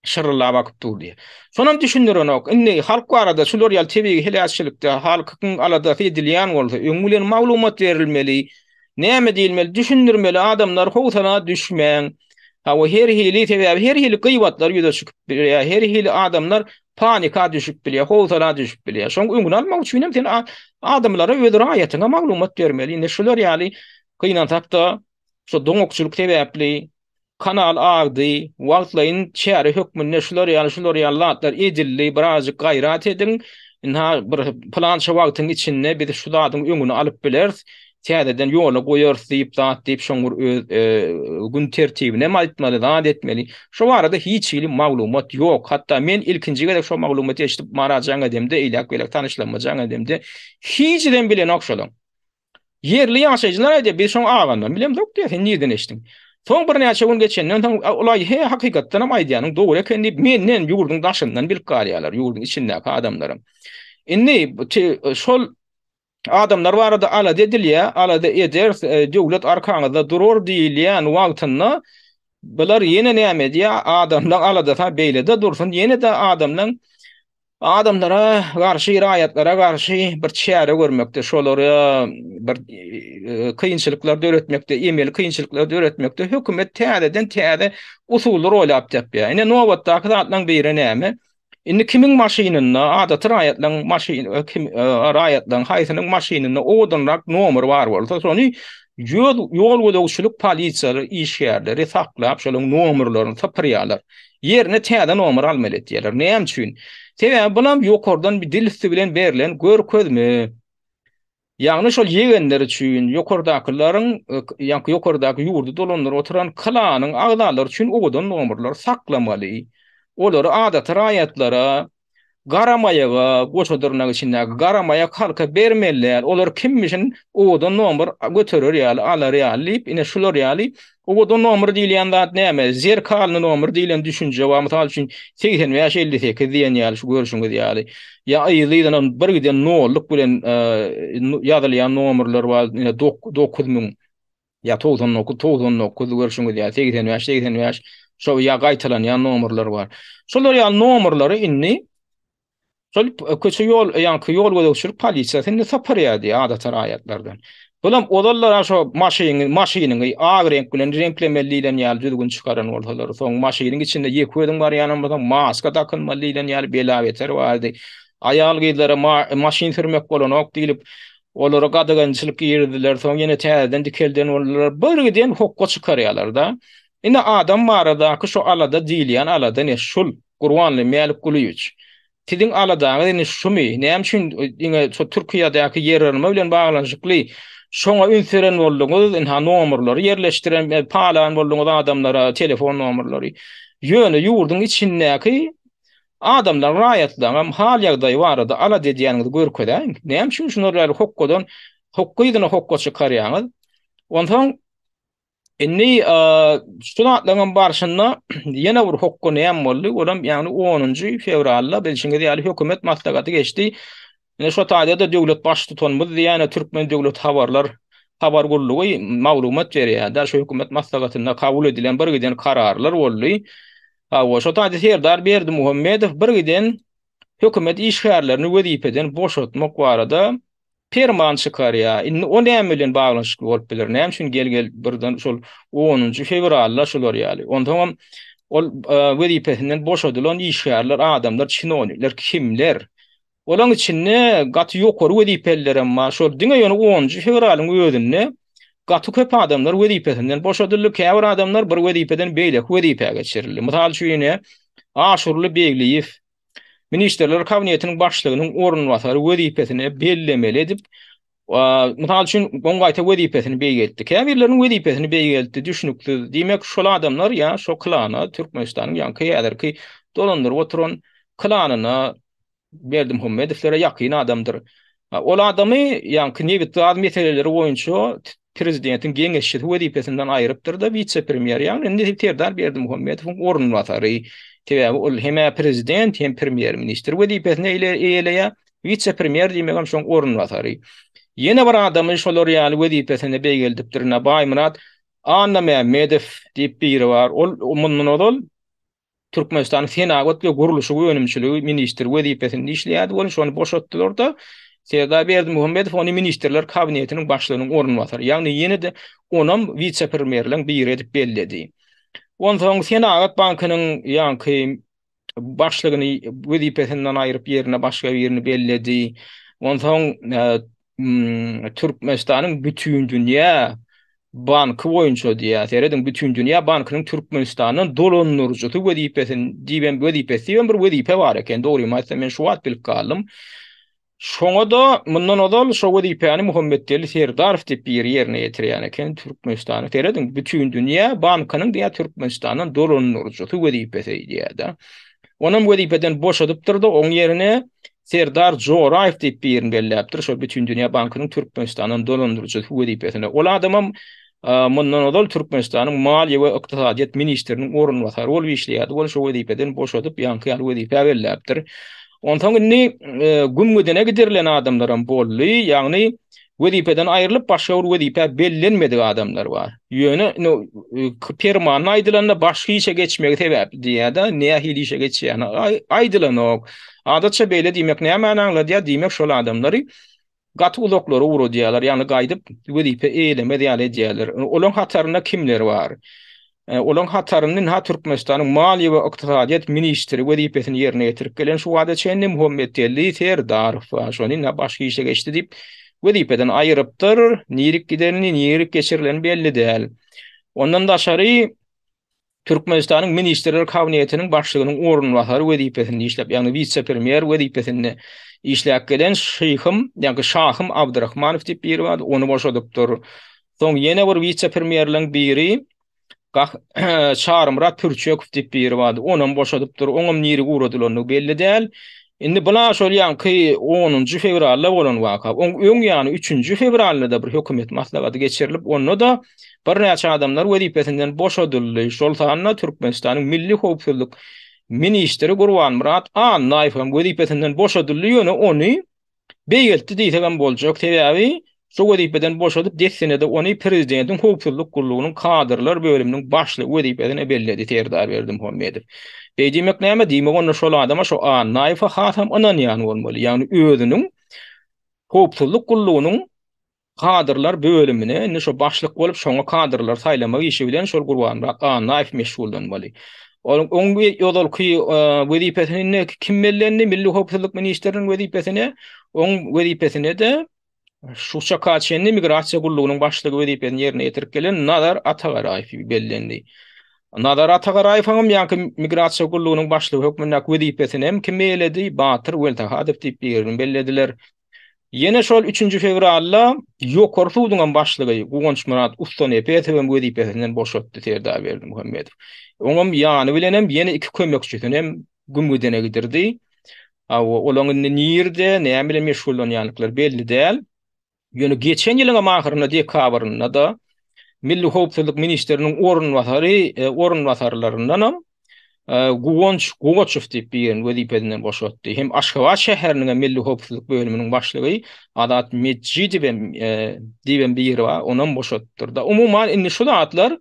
[SPEAKER 1] şırıla bakıp durdy. Sonam düşündirenok. Inni halk arada şular ýal tebigi helýatçylykda halkyň alada edilýän bolsa, öňülen maglumat berilmeli. Näme diýilmeli? Düşündirmeli adamlar howsana düşmäň. Ha her hili tebe her hili gıйbatlar ýüze çykyp bilýär. Her hili adamlar panika düşüp bilýär, howsana düşüp bilýär. Şoň öňüne almak üçin hem sen adamlara öz raýatyna maglumat bermeli. Ine şular ýaly gynan tapda şo doňokçuluk sebäpli kanal agdy, wagtlaryň çäre hökmünde şular ýaly latlar edildi, birazjyk gaýrat edin. Inha bir plança wagtyň içinde biz şu ladyň öňüne alyp bileriz. Täzeden ýola goýarys diýip zat diýip şoňur gün tertibine maýtmaly, zat etmeli. Şo arada hiç ilim maglumat ýok. Hatda men ilkinji gelek şo maglumaty eşitip marajaň edemde, ilak belek tanışlanmajaň edemde hiçden bilen okşalan. Yerli ýaşaýjylar aýdy, biz şoň agandan bilem dok diýip sen nirden eşitdiň. Soň bir näçe gün geçenden olay hakykatdan hem aýdýanyň dogry eken diýip menden ýurdun daşyndan bilip galýarlar, ýurdun içindäki adamlarym. Indi şol adamlar barada ala dedilýär, ala da eder, döwlet arkaňyzda durur diýilýän wagtyny bular ýene näme diýär, adamlar alada beýlede dursun, ýene de adamlara garşy raýatlara garşy bir çäre görmekde, şolary bir kynçylyklar döretmekde, emel kynçylyklar döretmekde hökümet täze usuly rol apdyp ýa. Ine nowatdaky zatlaryň biri näme? Indi kimiň maşynyny, adaty raýatlaryň maşyny, kim raýatlaryň haýsynyň maşynyny odanrak nomer bar bolsa, şonu ýol gödäwçilik polisiýalary işgärleri saklap, şolaryň nomerlaryny tapyrýarlar. Ýerine täze nomer almaly etýärler. Näme üçin? Sebäbi bulam ýokardan bir dil üstü bilen berilen görkezmi. Ýagny şol ýegenler üçin ýokardakylaryň ýa-ni ýokardaky ýurdu dolanlar oturan klanyň agdalary üçin odan nomerler saklamaly. Olary adaty raýatlara garamayaga, goşadyrnak içindäki garamaya halka bermeliler. Olar kimmişin odan nomer göterer ýaly, alar ýaly, ine şular ýaly. Odan nomer diýilýän zat näme? Zerkalny nomer diýilen düşünje we mysal üçin 80 we 58 diýen ýaly şu görüşüňiz ýaly. Ya aýylydan bir giden noluk bilen ýazylýan nomerler bar, ine 9000 ya 99 görüşüňiz ýaly 80 we şo ýa gaýtalan nomerler bar. Şolar ýaly nomerlary inni şol köçe ýol ýa-ni ýol gödäwçilik polisiýasy saparýardy adaty raýatlardan. Bulam odallar şo maşynyny ag renk bilen renklemelilen ýaly düzgün çykaran bolsalar, soň maşynyň içinde ýekweden bar ýanymda maska takylmalylan ýaly belaweter bardy. Aýal gyzlara maşyn sürmek bolanok diýilip olara gadagançylyk ýerdiler, soň ýene täzeden dikelden bollar bir giden hokka çykarýarlar da. Indi adam baradaky şo alada diýilýän alada ne şul Gurbanly Mälik Gulyýew. Tidin aladagy ne şumy, näme üçin ine şo Türkiýadaky ýerlerime bilen baglanyşykly şoňa ünseren bolduňyz, inha nomerlary ýerleşdiren palan bolduňyz adamlara telefon nomerlary. Ýöne ýurdun içindäki adamlar raýatlaryň hal ýagdaýy barada ala dediýäňizi görkezäň. Näme üçin şunlar hokkodan hokka çykarýaňyz? Ondan inni şunatlaryň barşynda ýene bir hokko näme boldy? Olam ýagny 10-njy fevralda belçiňiz ýaly hökümet maslagaty geçdi. Ine şo taýda da döwlet baş tutanmyz diýäne Türkmen döwlet habar gurlugy maglumat berýär. Şo hökümet maslagatyna kabul edilen bir giden kararlar boldy. Şo taýda Serdar Berdimuhammedow bir giden hökümet işgärlerini wezipeden boşaltmak barada perman çykarýar. Indi o näme bilen baglanşyk bolup bilir? Näme üçin gel birden şol 10-njy fevralda şolar ýaly. Ondan ol wezipesinden boşadylan işgärler, adamlar, çinonlikler kimler? Olaň içinde gaty ýokary wezipeler emma şol diňe ýöne 10-njy fevralyň özünde gaty köp adamlar wezipesinden boşadylyp, käbir adamlar bir wezipeden beýlek wezipege geçirildi. Mysal üçin Aşurly Begliýew Ministrler Kabinetiniň başlygynyň ornwatary wezipesini bellemeli edip, mysal üçin goňgaýta wezipesini beýgeldi. Käbirleriň wezipesini beýgeldi, düşnükli. Diýmek şol adamlar ýa şo klana Türkmenistanyň ýa-ni ýa-da dolandyryp oturan klanyna Berdimuhammedowlere ýakyn adamdyr. Ol adamy ýa-ni nebit meseleleri boýunça prezidentiň geňeşi wezipesinden aýrypdyr da vice-premier ýa-ni indi Serdar Berdimuhammedowyň ornwatary. Sebäbi ol hem prezident hem premier minister wezipesini eýleýär, vice-premier diýmegem şoň ornwatary. Yine bir adamın şolar ýaly wezipesine beýgeldipdirine baýmyrat Anna Mehmedov diýip biri bar. Ol mundan odol Türkmenistan Senagat we guruluşy öňümçiligi ministr wezipesinde işleýärdi. Ol şonu boşatdylar da Serdar Berdimuhammedow ony ministrler kabinetiniň başlygynyň ornwatary. Ýagny ýene de onam vice-premierliň biri edip belledi. Ondan Senagat bankynyň ýanky başlygyny wezipesinden aýryp ýerine başga birini belledi. Ondan Türkmenistanyň bütün dünýä banky boýunça diýär. Bütün dünýä bankynyň Türkmenistanyň dolanurjy wezipesini diýen wezipesi bir wezipe bar eken. Dogry maýsam men şu wagt bilip galdym. Şoňa da mundan odal şo wezipeni Muhammed Deli Serdarow diýip bir ýerine ýetirýän eken Türkmenistanyň. Teredin bütün dünýä bankynyň diýär Türkmenistanyň dolanurjy wezipesi diýär. Onun wezipeden boşadypdyr da oň ýerine Serdar Joraýew diýip birini belläpdir. Şo bütün dünýä bankynyň Türkmenistanyň dolandyrjy wezipesine. Ol adamam mundan odal Türkmenistanyň maliýe we ykdysadyýet ministriniň ornwatary bolup işleýärdi. Ol şo wezipeden boşadyp ýanky wezipe belläpdir. Ondan ni gümgüdene giderilen adamlaram bolly, ýagny wezipeden aýrylyp başga bir wezipe bellenmedi adamlar bar. Ýöne no permanent aýdylanda başga işe geçmek sebäp diýär-de, nähili işe geçýän aýdylanok. Adatça beýle diýmek näme anlaýlar diýär, diýmek şol adamlary gaty uzoklary uro diýerler, ýagny gaýdyp wezipe eýleme diýerler. Olaň hataryna kimler bar? Olaň hataryny ha Türkmenistanyň maliýe we ykdysadyýet ministri wezipesini ýerine ýetirip gelen şu wada çenli Muhammed Deli Serdarow şonyň başga işe geçdi diýip wezipeden aýrypdyr. Nirik giderini, nirik geçirilen belli däl. Ondan daşary Türkmenistanyň ministrler kabinetiniň başlygynyň ornwatary wezipesini işläp, ýagny vice-premier wezipesini işläp gelen Şeýhim, ýagny Şahym Abdurrahmanow diýip biri bar, onu boşadypdyr. Soň ýene bir vice-premierliň biri Çarmyrat Türçekow diýip biri bar, onu boşadypdyr. Oňam nirik uradylyny belli däl. Indi bula şol ýanky 10-njy fevralda bolan waka. Öň ýany 3-njy fevralda bir hökümet maslahaty geçirilip, onu da bir näçe adamlar wezipesinden boşadyldy. Şol taýda Türkmenistanyň milli howpsuzlyk ministri Gurbanmurat Annaýew wezipesinden boşadyldy, ýöne ony beýeltdi diýsem boljak. Sebäbi şu wezipeden boşadyp 10 senede ony prezidentiň howpsuzlyk gurulunyň kadrlar bölüminiň başly wezipesine belledi Serdar Berdimuhammedow. Beýdimek näme diýmek, onu şol adama şu Annaýew hatam ananýan bolmaly. Ýagny özüniň howpsuzlyk gurulunyň kadrlar bölümine ne şu başlyk bolup şoňa kadrlar saýlamak işi bilen şol Gurbanmurat Annaýew meşgullanmaly. Oňa ýodal ki wezipesini kim bellendi? Milli howpsuzlyk ministriniň wezipesine, oň wezipesine de şu şakaçyny migrasiýa gurulunyň başlygy wezipesini ýerine ýetirip gelen Nadar Atagaraýew bellendi. Nadar Atagaraýew ýanky migrasiýa gurulunyň başlygy hökümetiň wezipesini hem kim beledi? Batyr Weltahadow diýip birini bellediler. Yine şol 3-nji fevralda ýokary suwdyň başlygy Gugonçmurat Ustonepeýew wezipesinden boşatdy Serdar Berdimuhammedow. Oňam ýany bilen hem ýene iki kömekçisini hem gümgüdene gidirdi. Olaň nirde näme bilen meşgullanýanlyklar belli däl. Ýöne geçen ýylyň mahyryna dekabrynda da Milli Howpsuzlyk ministriniň ornwatarlaryndan hem Gugonçew diýip birini wezipesinden boşatdy. Hem Aşgabat şäheriniň milli howpsuzlyk bölüminiň başlygy Adat Medjidiw diýen biri bar, onam boşatdyrdy. Umumyň indi şu zatlar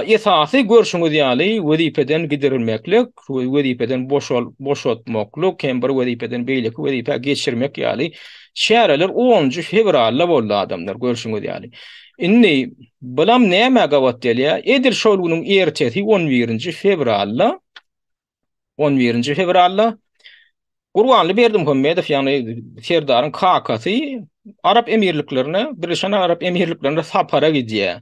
[SPEAKER 1] esasy görüşüňiz ýaly wezipeden giderilmeklik, wezipeden boşatmaklyk, hem bir wezipeden beýleki wezipe geçirmek ýaly şäherler 10-njy fevralda boldy adamlar görüşüňiz ýaly. Inni bilam näme gawat delýär? Edir şol günüň ertesi 11-nji fevralda 11-nji fevralda Gurbanly Berdimuhammedow ýagny Serdaryň kakasy Arap emirliklerine, Birleşen Arap Emirliklerine sapara gidýär.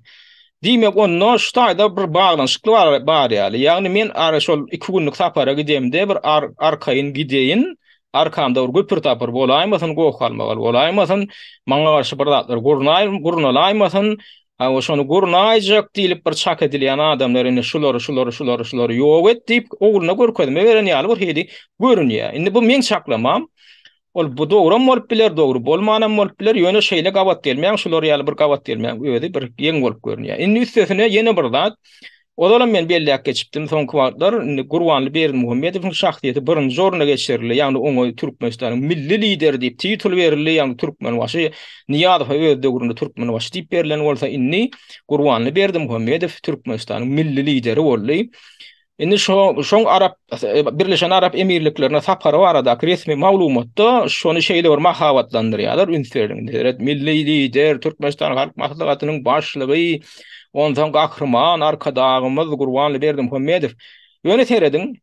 [SPEAKER 1] Diýmek onu şu taýda bir baglanşykly bar ýaly. Ýagny men ara şol 2 günlük sapara gidýemde bir arkaýyn gideýin. Arkamda bir göpür tapır bolaýmasyn, gokalmagal bolaýmasyn, maňa garşy bir zatlar gurnaýmasyn, şonu gurnaýjak diýip bir çak edilýän adamlaryny şulary ýok et diýip oguruna görkezme beren ýaly bir hedi görünýär. Indi bu men çaklamam. Ol bu dogry bolup biler, dogry bolmanan bolup biler, ýöne şeýle gawat gelmeýän, şular ýaly bir gawat gelmeýän özi bir ýeň bolup görünýär. Indi üstesine ýene bir zat Odalan men belli geçipdim soňky wagtlar Gurbanly Berdimuhammedowyň şahsiýeti birinji oruna geçirildi. Ýagny oňa Türkmenistanyň milli lideri diýip titul berildi. Ýagny türkmen başy Niýazow öz döwründe türkmen başy diýip berilen bolsa inni Gurbanly Berdimuhammedow Türkmenistanyň milli lideri boldy. Indi şoň Arap Birleşen Arap Emirliklerine sapary barada resmi maglumatda şonu şeýle bir mahabatlandyrýarlar. Ünsürler milli lider Türkmenistan halk maslahatynyň başlygy ondan gahrman arkadagymyz Gurbanly Berdimuhammedow ýöne terediň.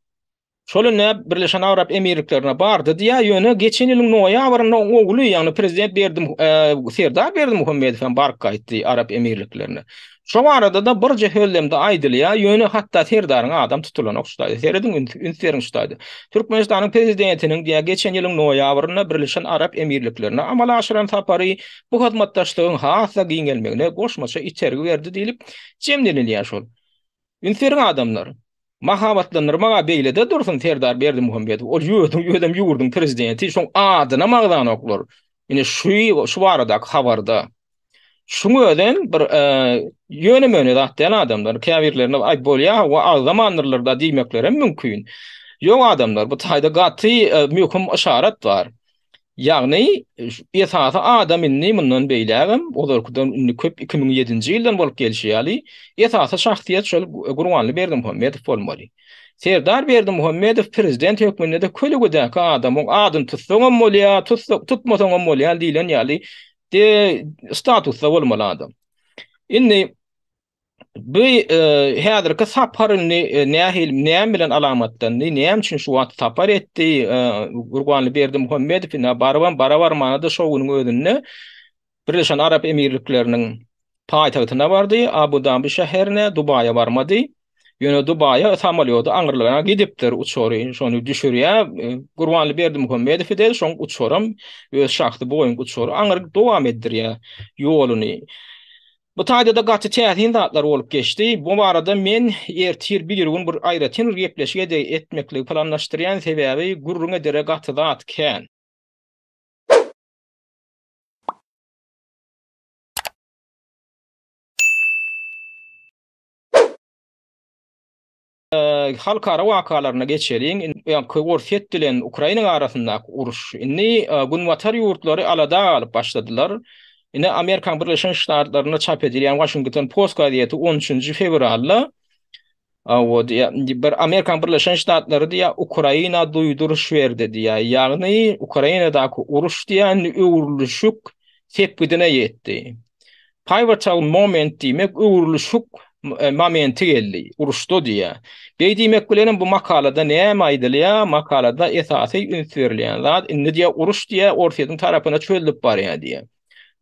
[SPEAKER 1] Şolune Birleşen Arap Emirliklerine bardy diýä ýöne geçen ýylyň noýabryna ogly ýagny prezident Serdar Berdimuhammedow bark gaýtdy Arap Emirliklerine. Şo arada da bir jehellemde aýdylýa ýöne hatda Serdaryň adam tutulan okşaýdy. Serediň ünseriň şutaýdy. Türkmenistanyň prezidentiniň diýä geçen ýylyň noýabryna Birleşen Arap Emirliklerine amal aşyran sapary bu hyzmatdaşlygyň hasa giňelmegine goşmaça içergi berdi diýilip jemlenilýär şol. Ünseriň adamlar mahabatlanyrmaga beýlede dursun Serdar Berdimuhammedow. Ol ýödüm ýurdun prezidenti şoň adyna magdan oklar. Ine şu barada habarda şunu öden bir ýöne möne zatdan adamlar käbirlerine ay bolýa we az zamanlarda diýmekleri mümkin. Ýok adamlar bu taýda gaty möhüm işaret bar. Ýagny esasy adam inni mundan beýlägem olarkudan ünni köp 2007-nji ýyldan bolup gelýär. Esasy şahsiýet şol Gurbanly Berdimuhammedow bolmaly. Serdar Berdimuhammedow prezident hökmünde kölegedäki adam, adyn tutsaňam bolýa, tutmasaňam bolýa diýilen ýaly de statusda bolmaly adam. Inni bu häzirki saparyny näme bilen alamatlandy, näme üçin şu wagt sapar etdi Gurbanly Berdimuhammedow barabar manada şowunyň özünde Birleşen Arap Emirlikleriniň paýtagtyna bardy, Abu Dhabi şäherine, Dubaýa barmady. Ýöne Dubaýa samolyota aňyrlygyna gidipdir, uçory, şonu düşürýär. Gurbanly Berdimuhammedow de şoň uçoram öz şahsy boýun uçory aňyr dowam etdirýär ýoluny. Bu taýda da gaty täsin zatlar bolup geçdi. Bu barada men ertir bir gün bir aýratyn gepleşik etmekli planlaşdyrýan sebäbi gurrun edere gaty zat ken. Halkara wakalaryna geçelim. Gorset bilen Ukraina arasyndaky uruş. Inni Gunwatar ýurtlary alada alyp başladylar. Ine Amerikan Birleşen Ştatlaryna çap edilýän Washington Post gazetesi 13-nji fevralda bir Amerikan Birleşen Ştatlary diýä Ukraina duýduruş berdi diýä. Ýagny Ukrainadaky uruş diýen öwrülüşük sepgidine ýetdi. Pivotal moment diýmek öwrülüşük momenti geldi. Uruşdo diýä. Beýdimek bilen bu makalada näme aýdylýar? Makalada esasy ünsürlýän zat indi diýä uruş diýä Orsiýatyň tarapyna çözülip barýar diýä.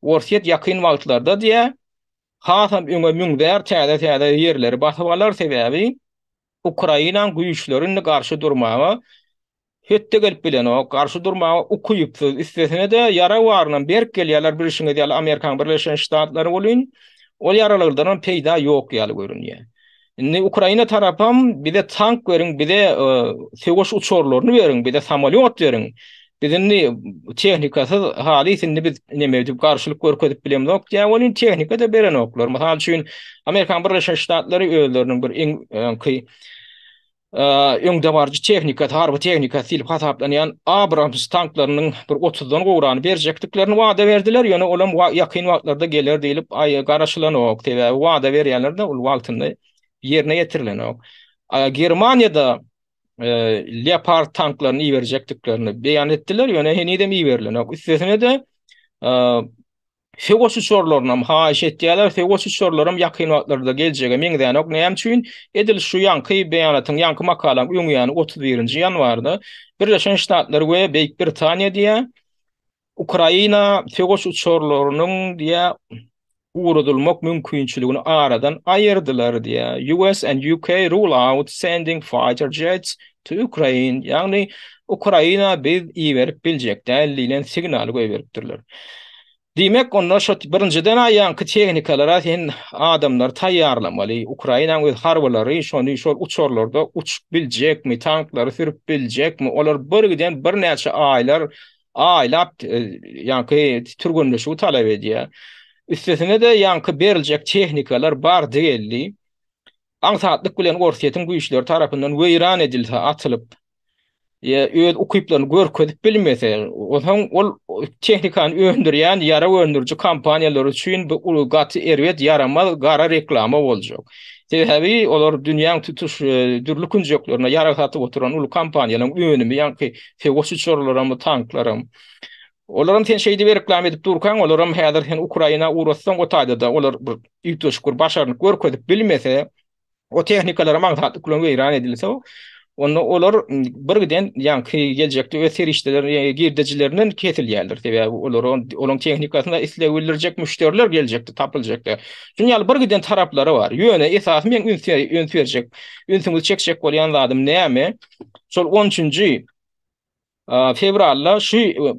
[SPEAKER 1] Orsiýat ýakyn wagtlarda diýä hasam öňe müňdär täze ýerleri basyp alar sebäbi Ukraina güýçlerini garşy durmagy hette gelip bilen o garşy durmagy ukuýypsyz istesine de yara warynam berk gelýärler bir işine diýär Amerikan Birleşen Ştatlary bolýan. Ol yaralardan peýda ýok ýaly görünýär. Indi Ukraina tarapam bir de tank berin, bir de segoş uçorlaryny berin, bir de samolyot berin. Bizini tehnikasy hali sinde biz näme garşylyk görkezip bilemok. Ýa onuň tehnika da beren oklar. Mysal üçin Amerikan Birleşen Ştatlary özleriniň bir öňde barjy tehnika, harby tehnika silip hasaplanýan Abrams tanklarynyň bir 30-dan gowrany berjekdiklerini wada berdiler. Ýöne olam ýakyn wagtlarda geler diýilip garaşylanok diýip wada berýänler de ol wagtynda ýerine ýetirilenok. Germaniýada Leopard tanklaryny iberjekdiklerini beýan etdiler. Ýöne henidem iberilenok. Üstesine de Fegosu sorlarynam haýyş etdiler. Fegosu sorlarym ýakyn wagtlarda geljege meňdänok näme üçin edil şu ýanky beýanatyň ýanky makalam öňýany 31-nji ýanwarda Birleşen Ştatlary we Beýik Britaniýa diýä Ukraina fegosu sorlarynyň diýä uğradılmak mümkünçülüğünü aradan ayırdılar diye. US and UK rule out sending fighter jets to Ukraine. Yani Ukraina biz iyi verip bilecek değerliyle signal koyuveripdirler. Demek onlar şu birinciden aýanky tehnikalara sen adamlar taýýarlamaly. Ukraina öz harbalary şonu şol uçorlarda uçup biljekmi, tanklary sürüp biljekmi? Olar birgiden bir näçe aýlap ýanky türgünleşigi talap edýär. Üstesine de yankı berilecek tehnikalar bar diýildi. ansatlyk bilen gorsiýetin güýçleri tarapyndan weýran edilse, atılıp öz ukuplarını görkezip bilmese, ol tehnikany öndürýän yara öndürjü kampaniýalar üçin bu gaty erwet yaramaz gara reklama boljak. Sebebi olar dünýäň tutuş dürlükün jöklaryna yarasatyp oturan ulu kampaniýalaryň önümi ýa-ki fegoşçularym, tanklarym. Olaram sen şeydi bir reklam edip durkan, olaram häzir sen Ukraina urussan o taýda da olar bir ýytuşkur başaryp görkezip bilmese, o tehnikalara maňsatlyk bilen weýran edilse, olar birden ýa-ki geljekde öz serişdeler girdejilerinden kesilýärler. Sebäbi olaryň tehnikasyna islewilerjek müşteriler geljekde, tapyljekde. Şuňaly birden taraplary bar. Ýöne esas men ünserjek, ünsüňiz çekjek bolýan zadym näme? Şol 13-nji fevralda şu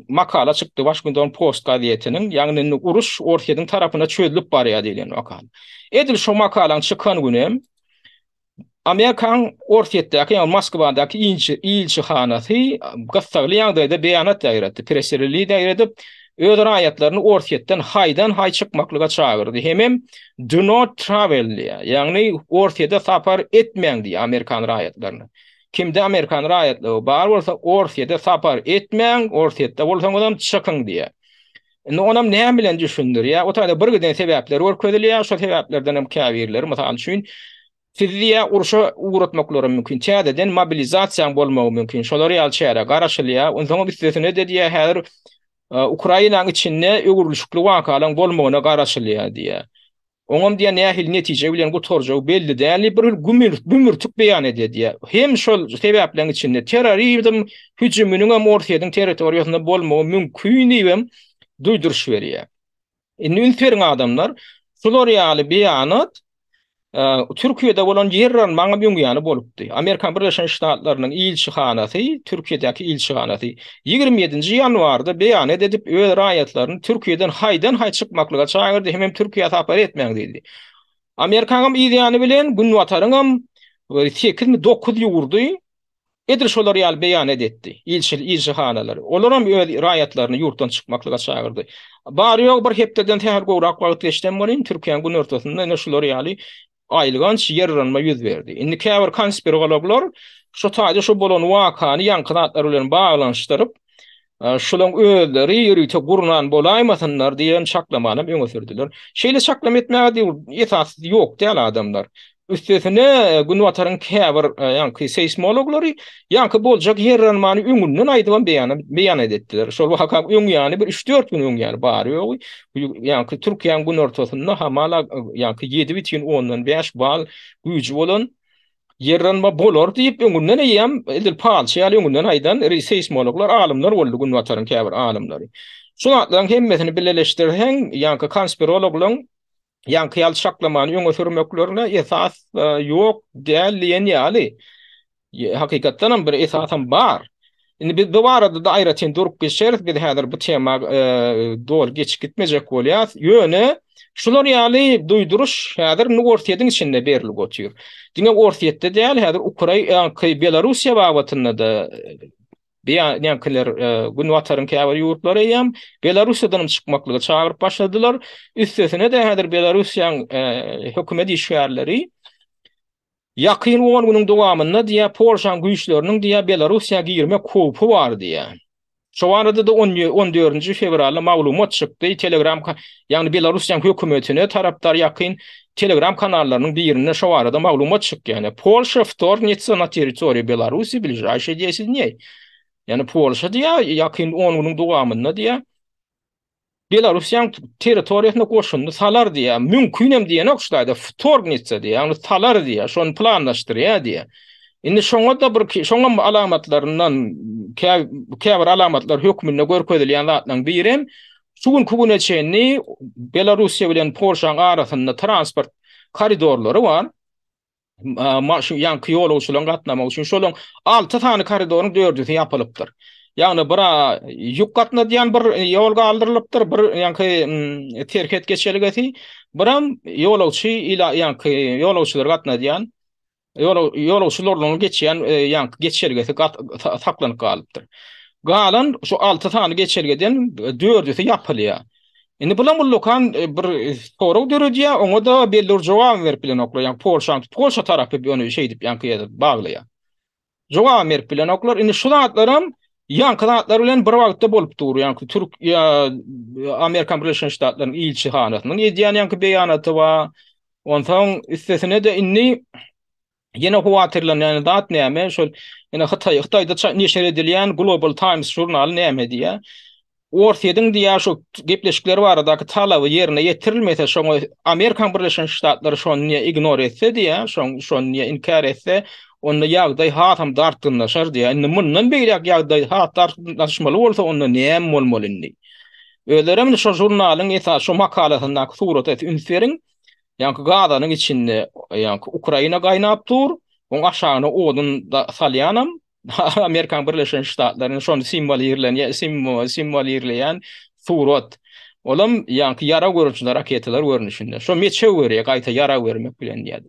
[SPEAKER 1] makala çıktı Washington Post gazetinin, ýagny uruş ortadan tarapyna çözülüp barýar diýilen makala. Edil şu makalaň çykan günem Amerikan ortaýetdäki, ýa Moskwadaky ilçihanasy gassagly ýagdaýda beýanat ýaratdy, pressreli ýaratdy, öz raýatlaryny ortaýetden hay çykmaklyga çagyrdy. Hemem do not travel diýär. Ýagny ortaýeda sapar etmeň diýär Amerikan raýatlaryny. Kimde Amerikan raýatlary bar bolsa ortaýeda sapar etmeň, ortaýetde bolsaň adam çykyň diýär. Onam näme bilen düşündirýär? O taýda bir giden sebäpler görkezilýär, şo sebäplerden hem käbirler, masalan üçin Sizliýe uruşa uğratmaklary mümkin. Täzeden mobilizasiýa bolmagy mümkin. Şolary ýalçyara garaşylýar. Onsoň üstesine dediýär, häzir Ukrainanyň içinde öwürlüşikli wakalaň bolmagyna garaşylýar diýär. Oňam diýär nähil netije bilen gutorjak belli däl, bir gümürtük beýan edýär. Hem şol sebäpleň içinde terrorizm hüjümüniň hem ortaýyň territoriýasynda bolmagy mümkin duýduruş berýär. Ünferin adamlar şolary ýaly beýanat Türkiýede bolan ýerler maňa büňýany bolupdy. Amerika Birleşen Ştatlarynyň ilçihanasy, Türkiýedäki ilçihanasy 27-nji ýanwarda beýan edip öz raýatlaryny Türkiýeden hay çykmaklyga çagyrdy, hem Türkiýe tapar etmeň diýdi. Amerikanyň ideýany bilen gün wataryňam 8-9 ýurdy. Edir şolar ýaly beýan edildi. İlçihanalary. Olaram öz raýatlaryny ýurtdan çykmaklyga çagyrdy. Bary ýok bir hepdeden täher gowrak wagt geçden bolýan Türkiýanyň gün ortasynda şolar ýaly aýlygans ýerranma ýüz berdi. Indi käbir konspirologlar şu taýda şu bolan wakany ýankylatlar bilen baglanşdyryp, şolaň özleri ýürüýte gurunan bolaýmasynlar diýen çaklamany öňe sürdiler. Şeýle çaklam etmäge esas ýok diýil adamlar. Üstesine gün wataryň käbir ýa-ki seismologlary ýa-ki boljak ýerranmany öňünden aýdylan beýan edetdiler. Şol waka öňýany bir 3-4 gün öňýany bar ýok. Ýa-ki Türkiýanyň gün ortasynda hamala ýa-ki 7,10 bal güýji bolan ýerranma bolar diýip öňünden aýam edil palçy ýaly öňünden aýdan seismologlar, alymlar boldy, gün wataryň käbir alymlary. Şonatlaryň hemmesini birleşdirýän ýa-ki konspirologlaryň ýa-ki ýalçaklamany öňe sürmeklerine esas ýok diýen ýaly. Hakykatdan bir esasam bar. Indi biz bu arada da aýratyn durup geçeriz, biz häzir bu tema dol geçip gitmejek bolýar. Ýöne şular ýaly duýduruş häzir ortaýyň içinde berilip otýar. Diňe ortaýetde däl, häzir Ukraina, Belarusiýa bagatynda da beýanlar gün wataryň käbir ýurtlary hem Belarusiýadan çykmaklyga çagyryp başladylar. Üstesine de häzir Belarusiýanyň hökümet işgärleri ýakyn 10 güniň dowamynda diýär Polşanyň güýçleriniň diýär Belarusiýa girme kopy bar diýär. Şu arada da 14-nji fevralda maglumat çykdy. Telegram, ýagny Belarusiýanyň hökümetine tarapdar ýakyn Telegram kanallarynyň birine şu arada maglumat çykdy. Ýani Polşa wtorgniца na territoriýu Belarusi ближайшие 10 dňej. Yani Polşa diýär ýakyn 10 güniň dowamynda diýär Belarusiýanyň territoriýasyna goşundy salar diýär. Mümkinem diýen okşaýda wtorgniца diýär, ýagny salar diýär, şonu planlaşdyrýar diýär. Indi şoňa da bir şoňa alamatlaryndan käbir alamatlar hökmünde görkezilýän zatlaryň birim sugun kugune çenni Belarusiýa bilen Polşanyň arasynda transport koridorlary bar. Ýa-ki ýolagçylaryň gatnamak üçin şolaň 6 tany koridoryň 4-üsi ýapylypdyr. Ýagny bira ýük gatna diýen bir ýol galdyrylypdyr, bir ýa-ki terket geçeligeti, biram ýolagçy ila ýa-ki ýolagçylar gatna diýen ýolagçylaryň geçýän ýa-ki geçeligeti saklanyp galypdyr. Galan şu 6 tany geçergeden 4-üsi ýapylýar. Indi bulan bu lokan bir soru dörüdüye oňa da belli jogap berip bilen oklar. Yani Polşa tarapy bir onu şey dip ýanky baglaýar. Jogap berip bilen oklar. Indi şu zatlarym ýanky zatlar bilen bir wagtda bolup dur. Ýanky Türk ya Amerikan Birleşik Ştatlarynyň ilçihanatynyň edýän ýanky beýanaty wa onsoň üstesine de inni yine huwatyrlanan zat näme şol yine Hytaýda neşer edilýän Global Times jurnaly näme diýe. Ortadan diýär şu gepleşikler baradaky talaby ýerine ýetirilmese şoňa Amerikan Birleşik Ştatlary şonu ignore etse diýär, şonu inkar etse, onda ýagdaý hatam dartynlaşar diýär. Indi mundan beýlek ýagdaý hat dartynlaşmaly bolsa onda näme bolmaly indi? Ölerim şu jurnalyň esas şu makalatynda surat et ünseriň ýanky gadanyň içinde ýanky Ukraina gaýnap dur, oň aşagyna odun da salýanam. Amerikan Birleşik Ştatlarynyň şonu simbol ýerleýän surat. Olam ýanky ýara görüntüler raketler görnüşinde. Şo meçe görýär, gaýta ýara görmek bilen diýdi.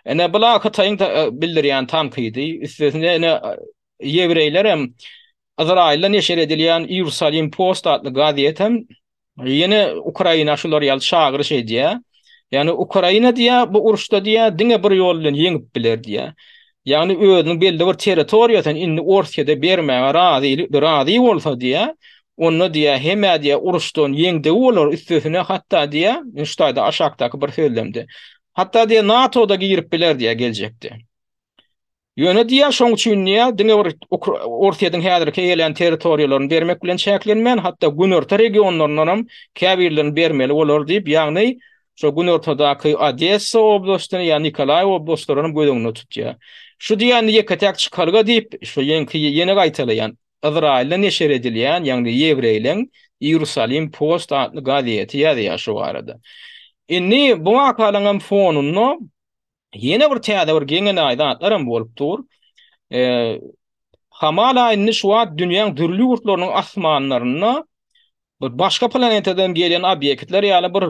[SPEAKER 1] Ene bula Hytaýyň bildirýän tankydy, üstesinde ene ýewreýler hem Izrail'le neşer edilýän Ýerusalim Post adly gaziýet hem ýene Ukraina şular ýaly şagyr şey diýär. Yani Ukraina diýä bu uruşda diýä diňe bir ýol bilen ýeňip biler diýä. Yani özüniň belli bir territoriýasyny indi ortada bermäge razy bolsa diýä, onu diýä hemme diýä uruşdan ýeňde bolar üstesine hatda diýä, Ştaýda aşakdaky bir sözlemdi. Hatda diýä NATO-da girip biler diýä geljekde. Ýöne diýä şoň üçin diýä diňe bir ortadan häzirki gelen territoriýalaryny bermek bilen çäklenmän, hatda günorta regionlarynyň käbirlerini bermeli bolar diýip, ýagny şu günortadaky Odessa oblastyny ýa Nikolaýew oblastynyň gödüňine tutýar. Şu diýen ýeketek çykarga diýip, şu ýene gaýtalýan Izrail'le neşer edilýän, ýagny ýewreýleň Ýerusalim Post adly gaziýeti ýazýar şu arada. Inni bu makalaň fonuny ýene bir täze bir geňe aýdatlarym bolup dur. Hamala inni şu wagt dünýäň dürli ýurtlarynyň asmanlaryna bir başga planetadan gelen obyektler ýaly bir